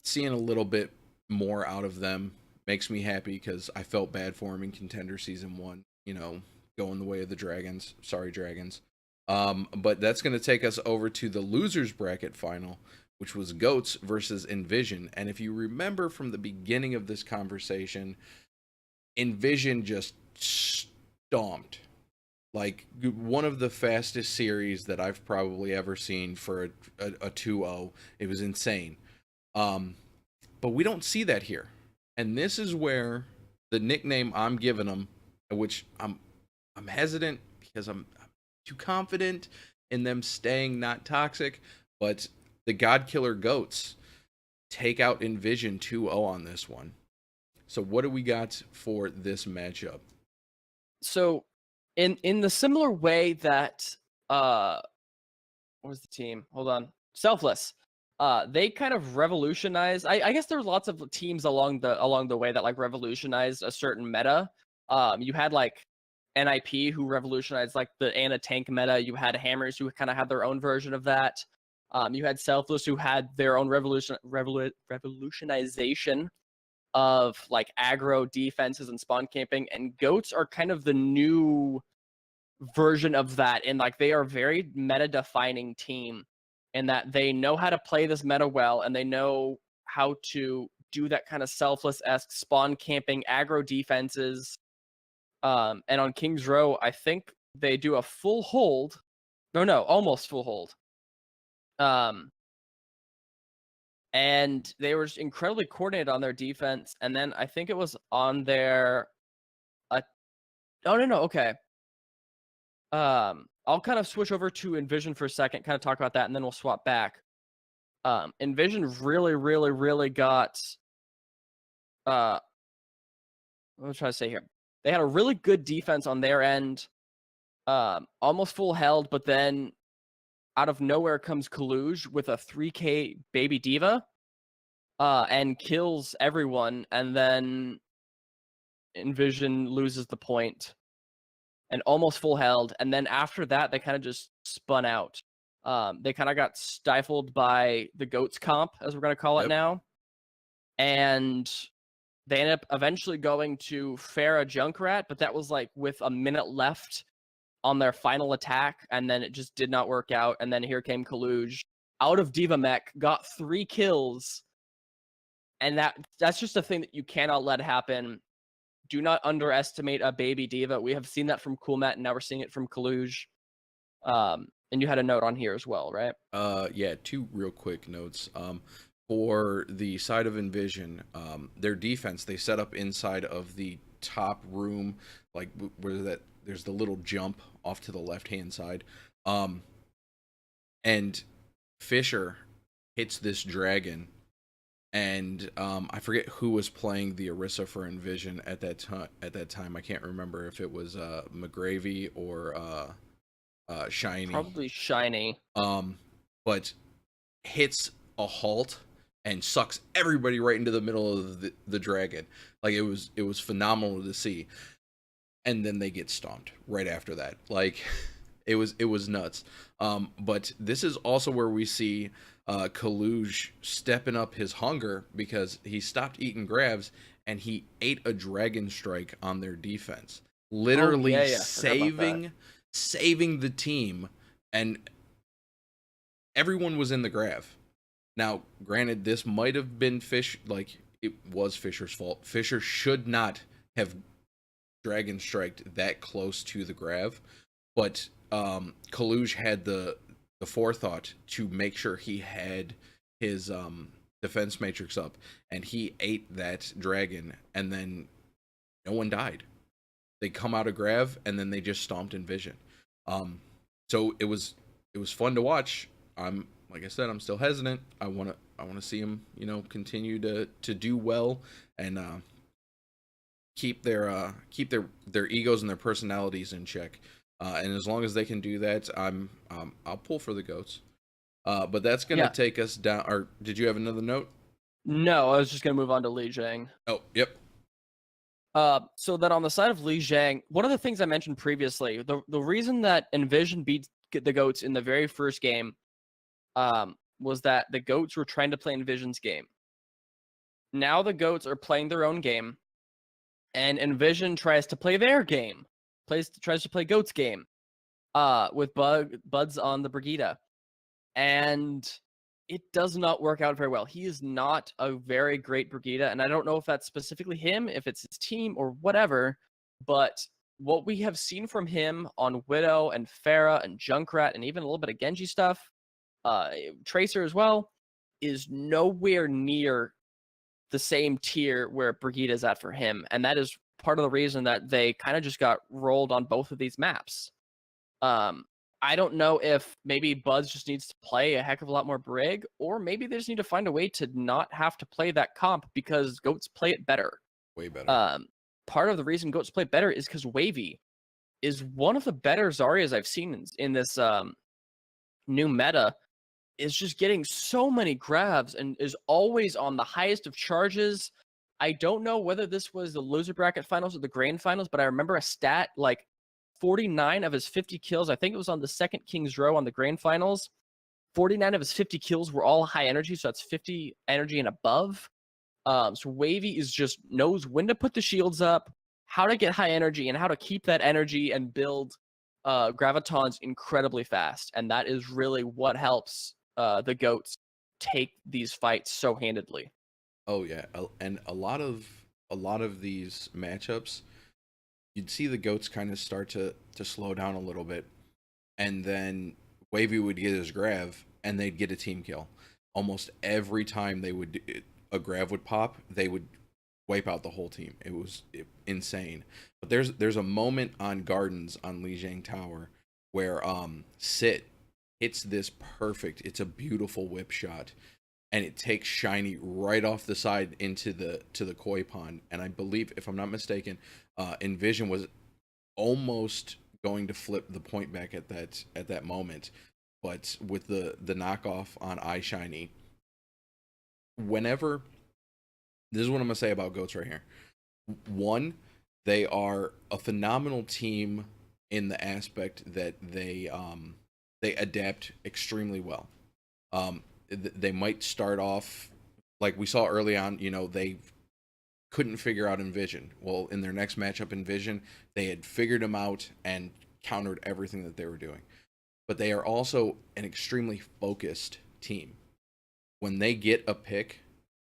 Seeing a little bit more out of them makes me happy, because I felt bad for him in Contender Season 1, going the way of the Dragons. Sorry, Dragons. But that's going to take us over to the losers bracket final, which was Goats versus Envision. And if you remember from the beginning of this conversation, Envision just stomped. Like, one of the fastest series that I've probably ever seen for a 2-0. It was insane. But we don't see that here. And this is where the nickname I'm giving them, which I'm hesitant because I'm too confident in them staying not toxic, but the God Killer Goats take out Envision 2-0 on this one. So what do we got for this matchup? So in the similar way that what was the team? Hold on. Selfless. They kind of revolutionized. I guess there were lots of teams along the way that like revolutionized a certain meta. You had like NIP who revolutionized like the Ana tank meta. You had Hammers who kind of had their own version of that. You had Selfless who had their own revolutionization of like aggro defenses and spawn camping. And Goats are kind of the new version of that, and like they are very meta defining team in that they know how to play this meta well, and they know how to do that kind of Selfless-esque spawn camping aggro defenses. And on King's Row, I think they do a full hold. No, almost full hold. And they were just incredibly coordinated on their defense. And then I think it was on their okay. I'll kind of switch over to Envision for a second, kind of talk about that, and then we'll swap back. Envision really got what am I trying to say here? They had a really good defense on their end, almost full held, but then out of nowhere comes Kaluj with a 3K baby diva, and kills everyone, and then Envision loses the point and almost full held, and then after that they kind of just spun out. They kind of got stifled by the Goats comp, as we're going to call it now, and they ended up eventually going to Farah Junkrat, but that was like with a minute left on their final attack, and then it just did not work out. And then here came Kaluj out of Diva Mech, got 3 kills, and that's just a thing that you cannot let happen. Do not underestimate a baby diva. We have seen that from Coolmat, and now we're seeing it from Kaluj. And you had a note on here as well, right? Yeah, 2 real quick notes. For the side of Envision, their defense, they set up inside of the top room, like where there's the little jump off to the left-hand side. And Fisher hits this dragon, and I forget who was playing the Orisa for Envision at that time. I can't remember if it was McGravy or Shiny. Probably Shiny. But hits a halt and sucks everybody right into the middle of the dragon. Like, it was phenomenal to see. And then they get stomped right after that. Like, it was nuts. But this is also where we see Kaluj stepping up his hunger, because he stopped eating grabs and he ate a dragon strike on their defense, literally saving the team, and everyone was in the grave. Now, granted, this might have been it was Fisher's fault. Fisher should not have dragon striked that close to the grave, but Kaluj had the forethought to make sure he had his defense matrix up, and he ate that dragon, and then no one died. They come out of grave, and then they just stomped Envision. So it was fun to watch. Like I said, I'm still hesitant. I want to see him, continue to do well, and keep their egos and their personalities in check. And as long as they can do that, I'll pull for the Goats. But that's gonna take us down. Or did you have another note? No, I was just gonna move on to Li Jiang. Oh, yep. So then on the side of Li Jiang, one of the things I mentioned previously, the reason that Envision beat the Goats in the very first game, was that the Goats were trying to play Envision's game. Now the Goats are playing their own game, and Envision tries to play their game. Tries to play Goats game, with Buds on the Brigida. And it does not work out very well. He is not a very great Brigitte, and I don't know if that's specifically him, if it's his team or whatever, but what we have seen from him on Widow and Pharah and Junkrat and even a little bit of Genji stuff, Tracer as well, is nowhere near the same tier where Brigitte is at for him, and that is part of the reason that they kind of just got rolled on both of these maps. I don't know if maybe Buds just needs to play a heck of a lot more Brig, or maybe they just need to find a way to not have to play that comp because Goats play it better. Way better. Part of the reason Goats play better is because Wavy is one of the better Zaryas I've seen in this new meta. Is just getting so many grabs and is always on the highest of charges. I don't know whether this was the loser bracket finals or the grand finals, but I remember a stat like 49 of his 50 kills. I think it was on the second King's Row on the grand finals. 49 of his 50 kills were all high energy, so that's 50 energy and above. So Wavy is just knows when to put the shields up, how to get high energy, and how to keep that energy and build gravitons incredibly fast. And that is really what helps the Goats take these fights so handedly. Oh yeah, and a lot of these matchups, you'd see the Goats kind of start to slow down a little bit, and then Wavy would get his grav, and they'd get a team kill. Almost every time a grav would pop, they would wipe out the whole team. It was insane. But there's a moment on Gardens on Lijiang Tower where Sit hits this perfect. It's a beautiful whip shot, and it takes Shiny right off the side into the koi pond. And I believe, if I'm not mistaken, Envision was almost going to flip the point back at that moment, but with the knockoff on iShiny, whenever, this is what I'm gonna say about Goats right here. One, they are a phenomenal team in the aspect that they adapt extremely well. They might start off like we saw early on, they couldn't figure out Envision. Well, in their next matchup Envision, they had figured him out and countered everything that they were doing. But they are also an extremely focused team. When they get a pick,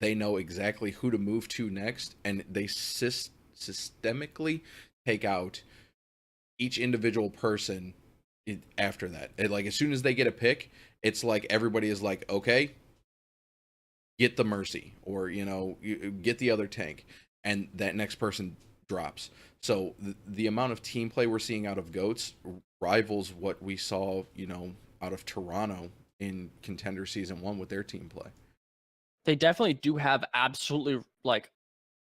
they know exactly who to move to next, and they systemically take out each individual person after that. Like, as soon as they get a pick, it's like everybody is like, okay, get the Mercy, or you get the other tank, and that next person drops. So the amount of team play we're seeing out of Goats rivals what we saw out of Toronto in Contender Season 1 with their team play. They definitely do have absolutely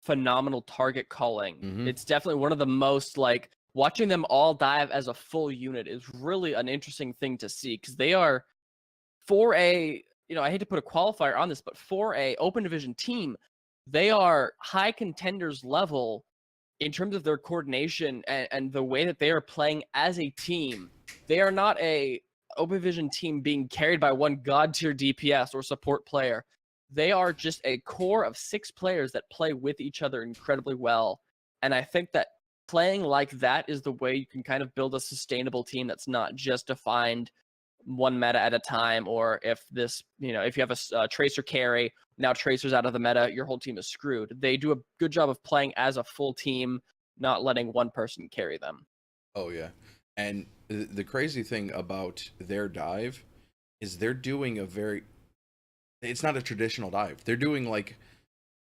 phenomenal target calling. Mm-hmm. It's definitely one of the most watching them all dive as a full unit is really an interesting thing to see, because they are, for a, I hate to put a qualifier on this, but for a open division team, they are high contenders level in terms of their coordination and the way that they are playing as a team. They are not a open division team being carried by one god tier DPS or support player. They are just a core of 6 players that play with each other incredibly well. And I think that playing like that is the way you can kind of build a sustainable team that's not just defined one meta at a time, or if you have a Tracer carry, now Tracer's out of the meta, your whole team is screwed. They do a good job of playing as a full team, not letting one person carry them. Oh yeah. And the crazy thing about their dive is they're doing it's not a traditional dive. They're doing like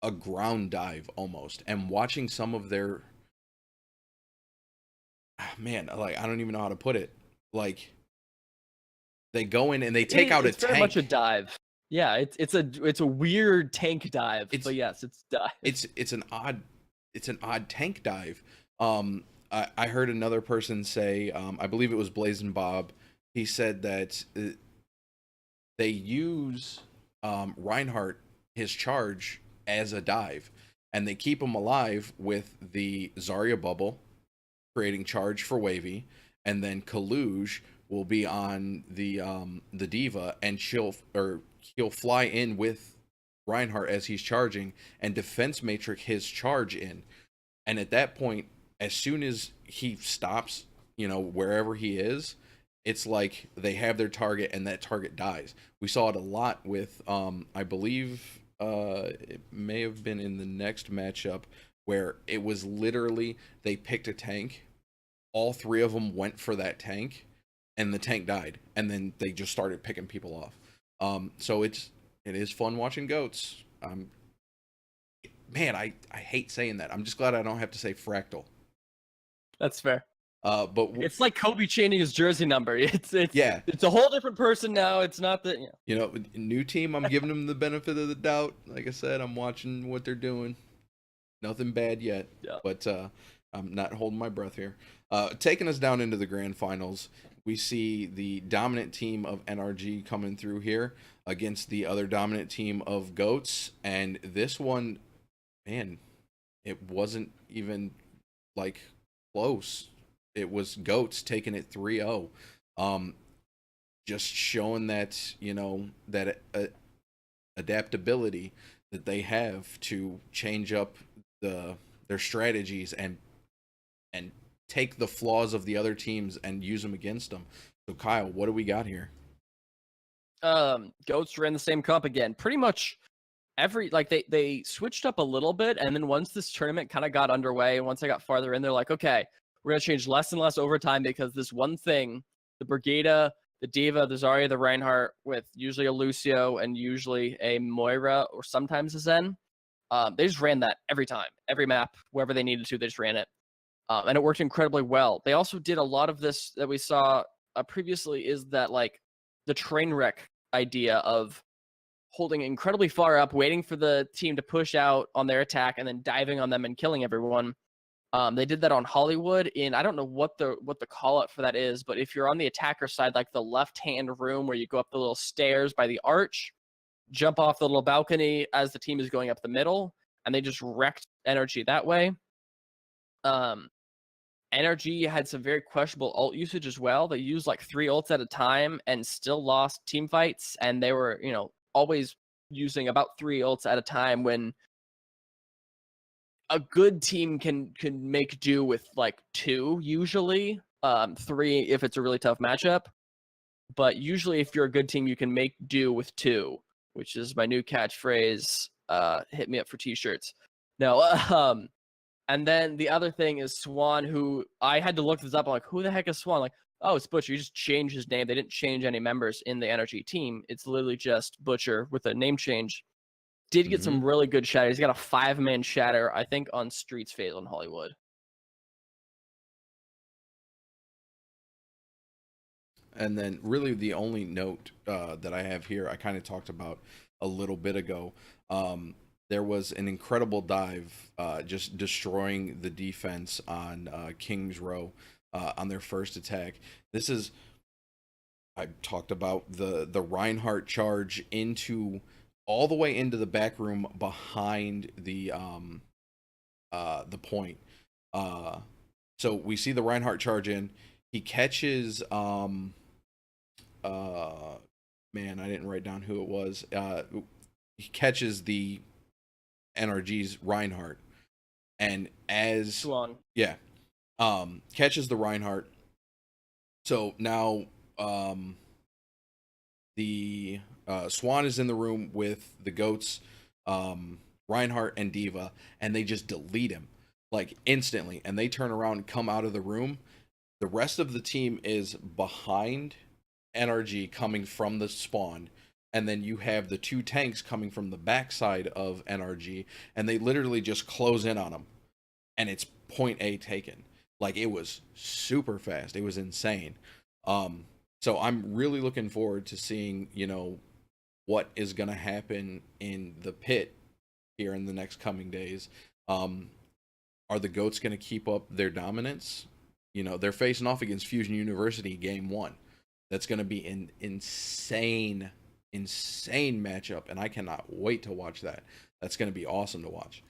a ground dive almost. And watching some of their, man, I don't even know how to put it. Like, they go in and they take out a tank. It's very much a dive. Yeah, it's a weird tank dive. But yes, it's dive. It's an odd tank dive. I heard another person say, I believe it was Blazing Bob. He said that they use Reinhardt, his charge, as a dive, and they keep him alive with the Zarya bubble, creating charge for Wavy, and then Kaluj will be on the Diva, and he'll fly in with Reinhardt as he's charging and defense matrix his charge in. And at that point, as soon as he stops, wherever he is, it's like they have their target and that target dies. We saw it a lot with, I believe it may have been in the next matchup where it was literally they picked a tank, all three of them went for that tank, and the tank died, and then they just started picking people off. So it is fun watching goats. Man, I hate saying that. I'm just glad I don't have to say fractal. That's fair. But it's like Kobe changing his jersey number. It's a whole different person now. It's not the new team. I'm giving them the benefit of the doubt. Like I said, I'm watching what they're doing. Nothing bad yet, but I'm not holding my breath here. Taking us down into the grand finals, we see the dominant team of NRG coming through here against the other dominant team of goats, and this one, man, it wasn't even like close. It was goats taking it 3-0. Just showing that, that adaptability that they have to change up their strategies and take the flaws of the other teams and use them against them. So Kyle, what do we got here? Goats ran the same comp again. Pretty much they switched up a little bit, and then once this tournament kind of got underway and once I got farther in, they're like, okay, we're going to change less and less overtime because this one thing, the Brigada, the Diva, the Zarya, the Reinhardt, with usually a Lucio and usually a Moira or sometimes a Zen, they just ran that every time, every map, wherever they needed to, they just ran it. And it worked incredibly well. They also did a lot of this that we saw previously, is that like the train wreck idea of holding incredibly far up, waiting for the team to push out on their attack, and then diving on them and killing everyone. They did that on Hollywood in, I don't know what the call out for that is, but if you're on the attacker side, like the left-hand room where you go up the little stairs by the arch, jump off the little balcony as the team is going up the middle, and they just wrecked NRG that way. NRG had some very questionable ult usage as well. They used like 3 ults at a time and still lost team fights, and they were, always using about 3 ults at a time when a good team can make do with like 2 usually, 3 if it's a really tough matchup. But usually if you're a good team, you can make do with 2, which is my new catchphrase. Hit me up for t-shirts. No, and then the other thing is Swan, who I had to look this up. I'm like, who the heck is Swan? Like, oh, it's Butcher. You just changed his name. They didn't change any members in the NRG team. It's literally just Butcher with a name change. Did get some really good shatter. He's got a 5-man shatter, I think, on Streets phase on Hollywood. And then really the only note that I have here, I kind of talked about a little bit ago. There was an incredible dive, just destroying the defense on King's Row on their first attack. This is, I talked about the Reinhardt charge into all the way into the back room behind the point. So we see the Reinhardt charge in. He catches man, I didn't write down who it was. He catches the NRG's Reinhardt, and as Swan. Catches the Reinhardt. So now the Swan is in the room with the goats, Reinhardt and Diva, and they just delete him like instantly, and they turn around and come out of the room. The rest of the team is behind NRG coming from the spawn, and then you have the 2 tanks coming from the backside of NRG, and they literally just close in on them, and it's point A taken. Like, it was super fast. It was insane. So I'm really looking forward to seeing, what is going to happen in the pit here in the next coming days. Are the goats going to keep up their dominance? They're facing off against Fusion University game 1. That's going to be an insane matchup, and I cannot wait to watch that. That's going to be awesome to watch.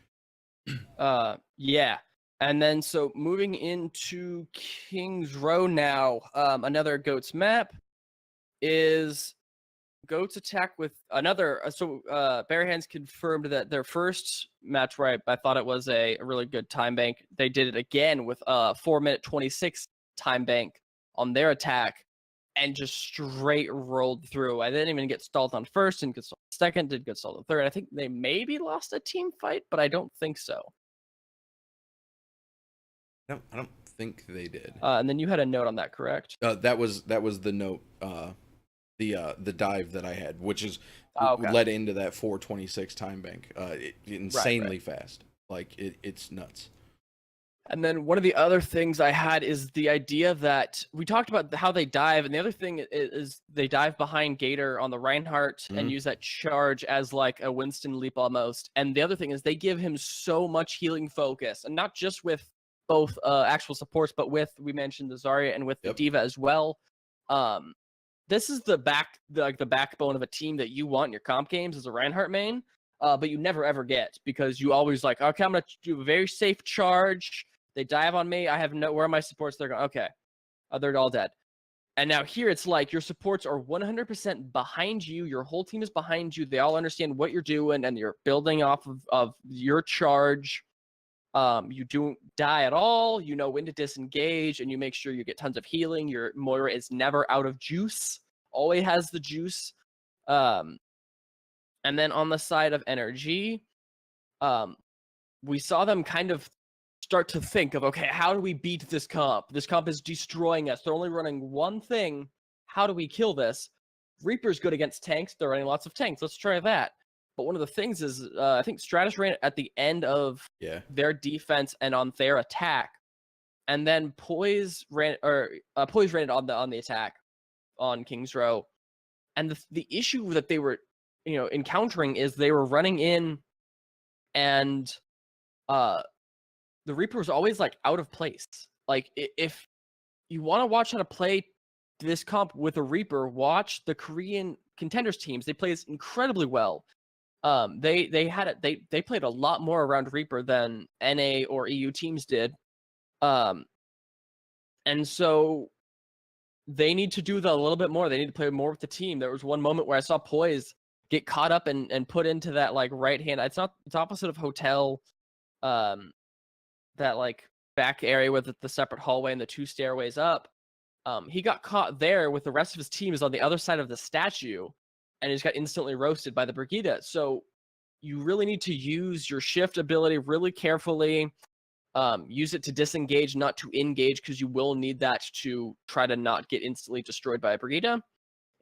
Yeah. And then, so moving into King's Row now, another Goats map is Goats attack with another. Bare Hands confirmed that their first match, where I thought it was a really good time bank, they did it again with a 4-minute 26 time bank on their attack. and just straight rolled through. I didn't even get stalled on first, and get stalled on second, did get stalled on third. I think they maybe lost a team fight, but I don't think so. I don't think they did. And then you had a note on that, correct? That was the note. The dive that I had, which is Okay. led into that 426 time bank. Insanely fast. Like it's nuts. And then one of the other things I had is the idea that we talked about how they dive, and the other thing is they dive behind Gator on the Reinhardt and use that charge as like a Winston leap almost. And the other thing is they give him so much healing focus, and not just with both actual supports, but with, we mentioned the Zarya and with the D.Va as well. This is the backbone of a team that you want in your comp games as a Reinhardt main, but you never ever get, because you always like, okay, I'm gonna do a very safe charge. They dive on me. I have no, where are my supports? They're going, okay. They're all dead. And now here it's like your supports are 100% behind you. Your whole team is behind you. They all understand what you're doing, and you're building off of your charge. You don't die at all. You know when to disengage, and you make sure you get tons of healing. Your Moira is never out of juice. Always has the juice. And then on the side of energy, we saw them kind of start to think of, okay, how do we beat this comp? This comp is destroying us. They're only running one thing. How do we kill this? Reaper's good against tanks. They're running lots of tanks. Let's try that. But one of the things is, I think Stratus ran at the end of their defense and on their attack, and then Poise ran it on the attack on King's Row. And the issue that they were, encountering is they were running in, and the Reaper was always like out of place. Like if you want to watch how to play this comp with a Reaper, watch the Korean contenders teams. They play this incredibly well. They played a lot more around Reaper than NA or EU teams did. And so they need to do that a little bit more. They need to play more with the team. There was one moment where I saw Poise get caught up and put into that like right hand. It's opposite of Hotel, that like back area with the separate hallway and the two stairways up. He got caught there with the rest of his team is on the other side of the statue, and he just got instantly roasted by the Brigida. So you really need to use your shift ability really carefully. Use it to disengage, not to engage, because you will need that to try to not get instantly destroyed by a Brigida.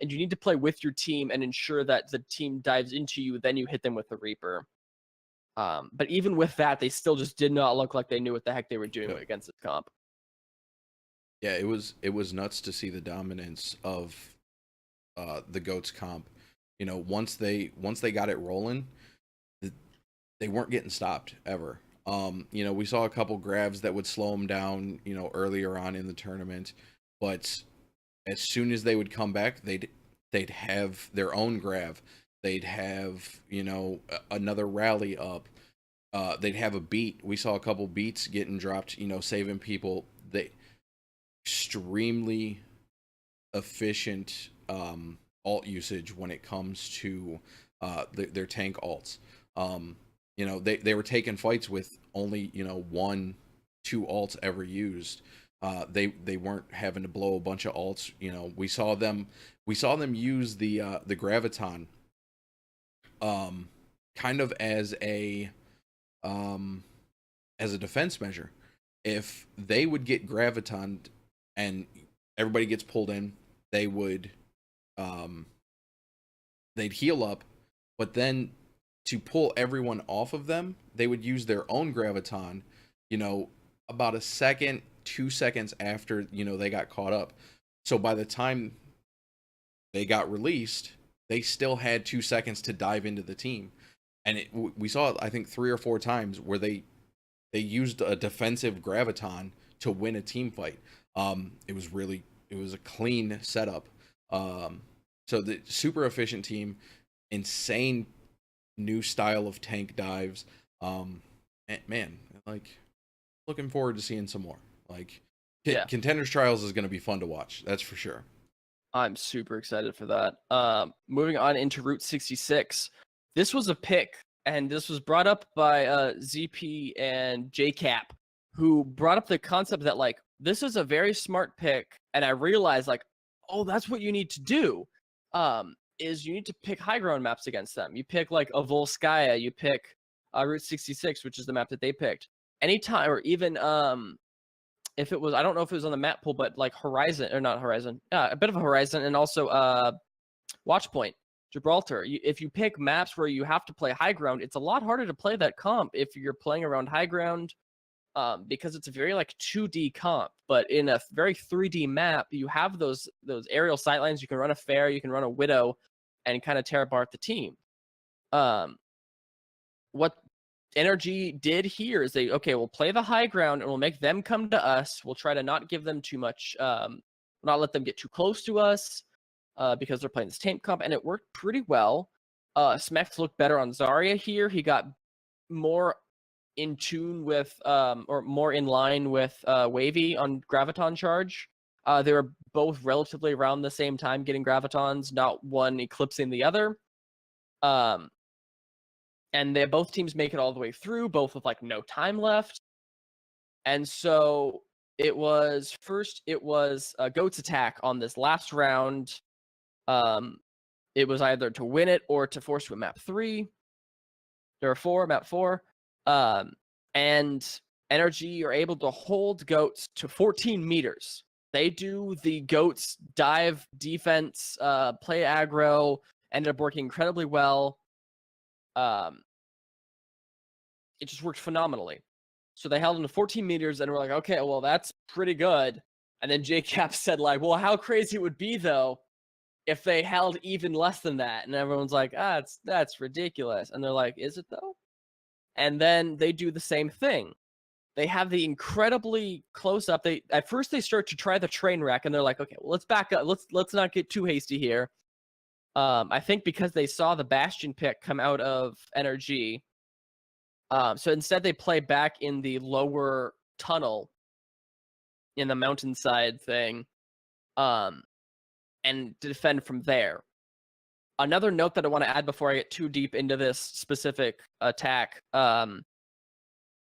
And you need to play with your team and ensure that the team dives into you, then you hit them with the Reaper. But even with that, they still just did not look like they knew what the heck they were doing against this comp. Yeah, it was nuts to see the dominance of the GOATS comp. Once they got it rolling, they weren't getting stopped ever. We saw a couple grabs that would slow them down, earlier on in the tournament, but as soon as they would come back, they'd have their own grab. They'd have, another rally up. They'd have a beat. We saw a couple beats getting dropped, saving people. They extremely efficient alt usage when it comes to their tank alts. They were taking fights with only 1-2 alts ever used. They weren't having to blow a bunch of alts. We saw them use the graviton kind of as a defense measure. If they would get graviton and everybody gets pulled in, they would they'd heal up, but then to pull everyone off of them, they would use their own graviton, about a second, 2 seconds after, they got caught up. So by the time they got released, they still had 2 seconds to dive into the team. And we saw it, I think, 3 or 4 times where they used a defensive graviton to win a team fight. It was a clean setup. So the super efficient team, insane new style of tank dives. Man, like, looking forward to seeing some more. Like, Contenders Trials is going to be fun to watch. That's for sure. I'm super excited for that. Moving on into Route 66. This was a pick, and this was brought up by ZP and JCap, who brought up the concept that, like, this is a very smart pick, and I realized, like, oh, that's what you need to do. Is you need to pick high ground maps against them. You pick like Volskaya, you pick Route 66, which is the map that they picked. Anytime, or even if it was, I don't know if it was on the map pool, but like Horizon, or not Horizon, a bit of a Horizon, and also Watchpoint, Gibraltar. If you pick maps where you have to play high ground, it's a lot harder to play that comp if you're playing around high ground, because it's a very like 2D comp. But in a very 3D map, you have those aerial sightlines. You can run a Fair, you can run a Widow, and kind of tear apart the team. What Energy did here is we'll play the high ground and we'll make them come to us. We'll try to not give them too much, not let them get too close to us, because they're playing this tank comp, and it worked pretty well. Smex looked better on Zarya here. He got more in tune with, or more in line with Wavy on Graviton charge. They were both relatively around the same time getting Gravitons, not one eclipsing the other. And both teams make it all the way through, both with like no time left. And so it was Goat's attack on this last round. It was either to win it or to force to a map 3 or map 4. And Energy are able to hold Goats to 14 meters. They do the Goats dive defense, play aggro, ended up working incredibly well. It just worked phenomenally. So they held him to 14 meters, and we're like, okay, well, that's pretty good. And then JCap said, like, well, how crazy it would be, though, if they held even less than that. And everyone's like, that's ridiculous. And they're like, is it, though? And then they do the same thing. They have the incredibly close up. At first they start to try the train wreck, and they're like, okay, well, let's back up. Let's not get too hasty here. I think because they saw the Bastion pick come out of Energy. So instead they play back in the lower tunnel in the mountainside thing, and defend from there. Another note that I want to add before I get too deep into this specific attack,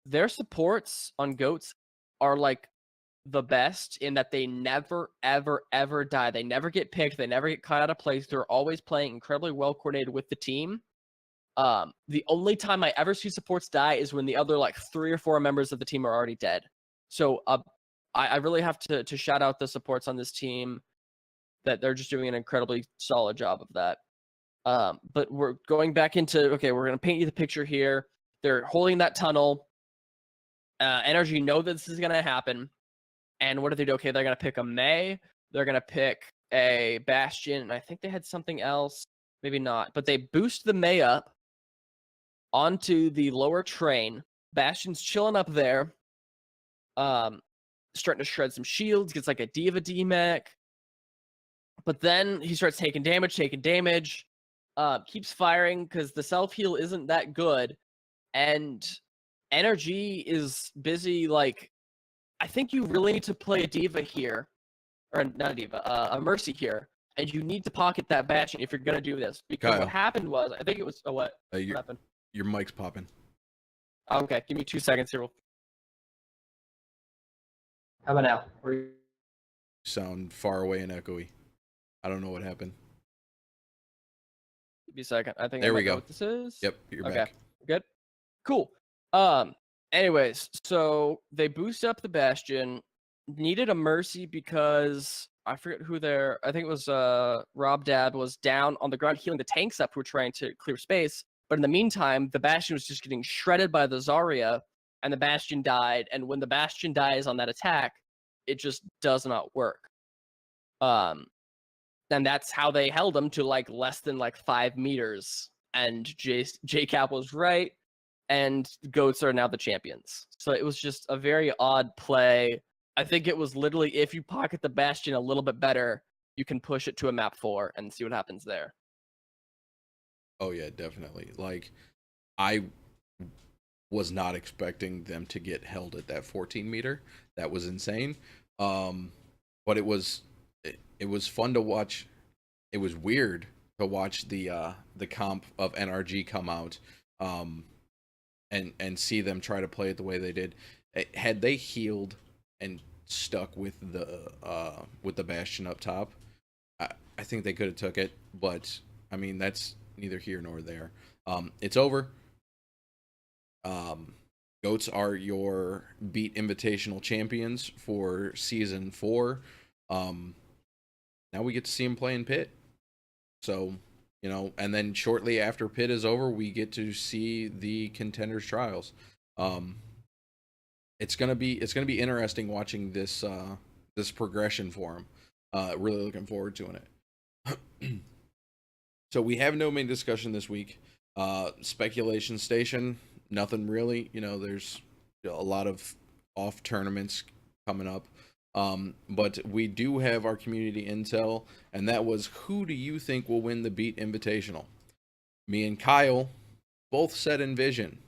their supports on Goats are like the best in that they never, ever, ever die. They never get picked. They never get caught out of place. They're always playing incredibly well coordinated with the team. The only time I ever see supports die is when the other like 3 or 4 members of the team are already dead. So I really have to shout out the supports on this team, that they're just doing an incredibly solid job of that. But we're going back into, okay, we're going to paint you the picture here. They're holding that tunnel. Energy know that this is going to happen. And what do they do? Okay, they're going to pick a Mei. They're going to pick a Bastion. And I think they had something else. Maybe not. But they boost the Mei up onto the lower train. Bastion's chilling up there. Starting to shred some shields. Gets like a Diva D-Mech. But then he starts taking damage. Keeps firing because the self-heal isn't that good. And Energy is busy, like, I think you really need to play a Diva here. Or not a Diva, a Mercy here. And you need to pocket that Bastion if you're going to do this. Because Kyle. what happened was, I think it was, what happened? Your mic's popping. Okay, give me 2 seconds here. How about now? You sound far away and echoey. I don't know what happened. Give me a second. I think there I we go. Know what this is. Yep, you're okay. back. Good. Cool. Anyways, so they boost up the Bastion. Needed a Mercy because I forget who I think it was Rob Dad was down on the ground healing the tanks up who were trying to clear space. But in the meantime, the Bastion was just getting shredded by the Zarya, and the Bastion died. And when the Bastion dies on that attack, it just does not work. And that's how they held him to like less than like 5 meters. And JCap was right, and Goats are now the champions. So it was just a very odd play. I think it was literally, if you pocket the Bastion a little bit better, you can push it to a map 4 and see what happens there. Oh yeah, definitely. Like, I was not expecting them to get held at that 14 meter. That was insane. But it was fun to watch. It was weird to watch the comp of NRG come out, and see them try to play it the way they did. Had they healed and stuck with the Bastion up top, I think they could have took it, but I mean that's neither here nor there. It's over. Goats are your Beat Invitational champions for season 4. Now we get to see them play in Pit. So, you know, and then shortly after Pit is over, we get to see the Contenders Trials. It's gonna be interesting watching this this progression for them. Really looking forward to it. So we have no main discussion this week. Speculation station, nothing really. You know, there's a lot of off tournaments coming up. But we do have our community intel, and that was, who do you think will win the Beat Invitational? Me and Kyle both said Envision.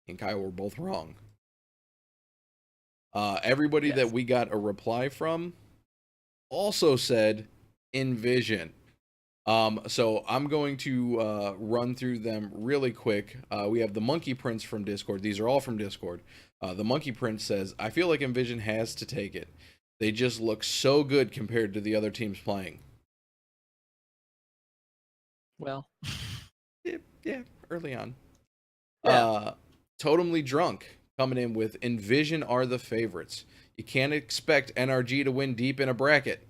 And Kyle were both wrong. Everybody that we got a reply from also said Envision. So I'm going to run through them really quick. We have the Monkey Prince from Discord. These are all from Discord. The Monkey Prince says, I feel like Envision has to take it. They just look so good compared to the other teams playing. Well. Yeah, early on. Yeah. Totemly Drunk coming in with, Envision are the favorites. You can't expect NRG to win deep in a bracket.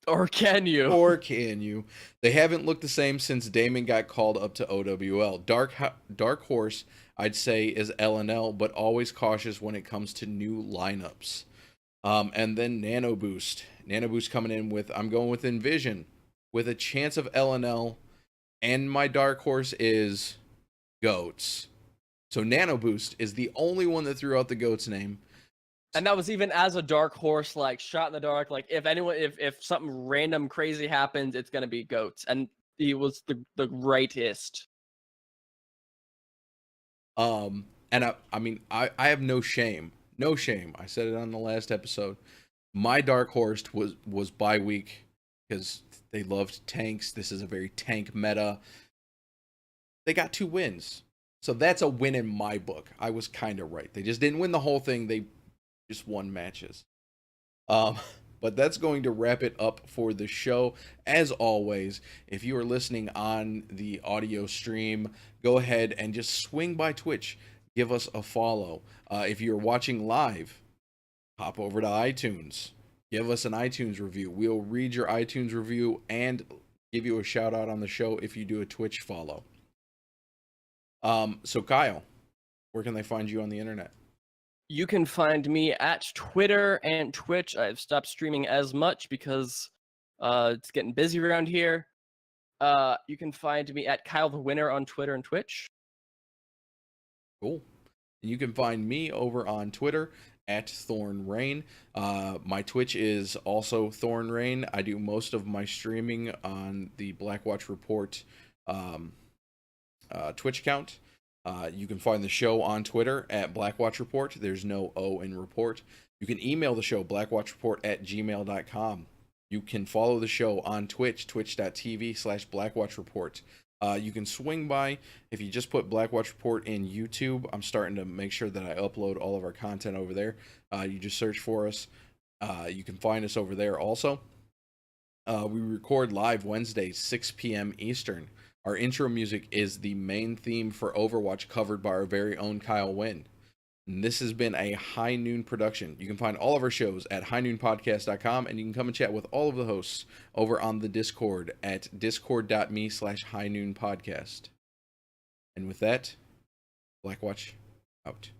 Or can you? Or can you? They haven't looked the same since Damon got called up to OWL. Dark Horse, I'd say, is LNL, but always cautious when it comes to new lineups. And then Nano Boost. Nano Boost coming in with, I'm going with Envision, with a chance of LNL, and my Dark Horse is Goats. So Nano Boost is the only one that threw out the Goats name. And that was even as a Dark Horse, like, shot in the dark. Like, if something random crazy happens, it's going to be Goats. And he was the rightest. And I mean, I have no shame. No shame. I said it on the last episode. My Dark Horse was bye week because they loved tanks. This is a very tank meta. They got 2 wins. So that's a win in my book. I was kind of right. They just didn't win the whole thing. They just won matches. But that's going to wrap it up for the show. As always, if you are listening on the audio stream, go ahead and just swing by Twitch. Give us a follow. If you're watching live, hop over to iTunes. Give us an iTunes review. We'll read your iTunes review and give you a shout out on the show if you do a Twitch follow. So Kyle, where can they find you on the internet? You can find me at Twitter and Twitch. I've stopped streaming as much because it's getting busy around here. You can find me at Kyle the Winner on Twitter and Twitch. Cool. You can find me over on Twitter at Thornrayne. My Twitch is also Thornrayne. I do most of my streaming on the Blackwatch Report Twitch account. You can find the show on Twitter at Blackwatch Report. There's no O in report. You can email the show, blackwatchreport@gmail.com. You can follow the show on Twitch, twitch.tv/blackwatchreport. You can swing by. If you just put Blackwatch Report in YouTube, I'm starting to make sure that I upload all of our content over there. You just search for us. You can find us over there also. We record live Wednesdays, 6 p.m. Eastern. Our intro music is the main theme for Overwatch, covered by our very own Kyle Wynn. And this has been a High Noon production. You can find all of our shows at highnoonpodcast.com, and you can come and chat with all of the hosts over on the Discord at discord.me/highnoonpodcast. And with that, Blackwatch out.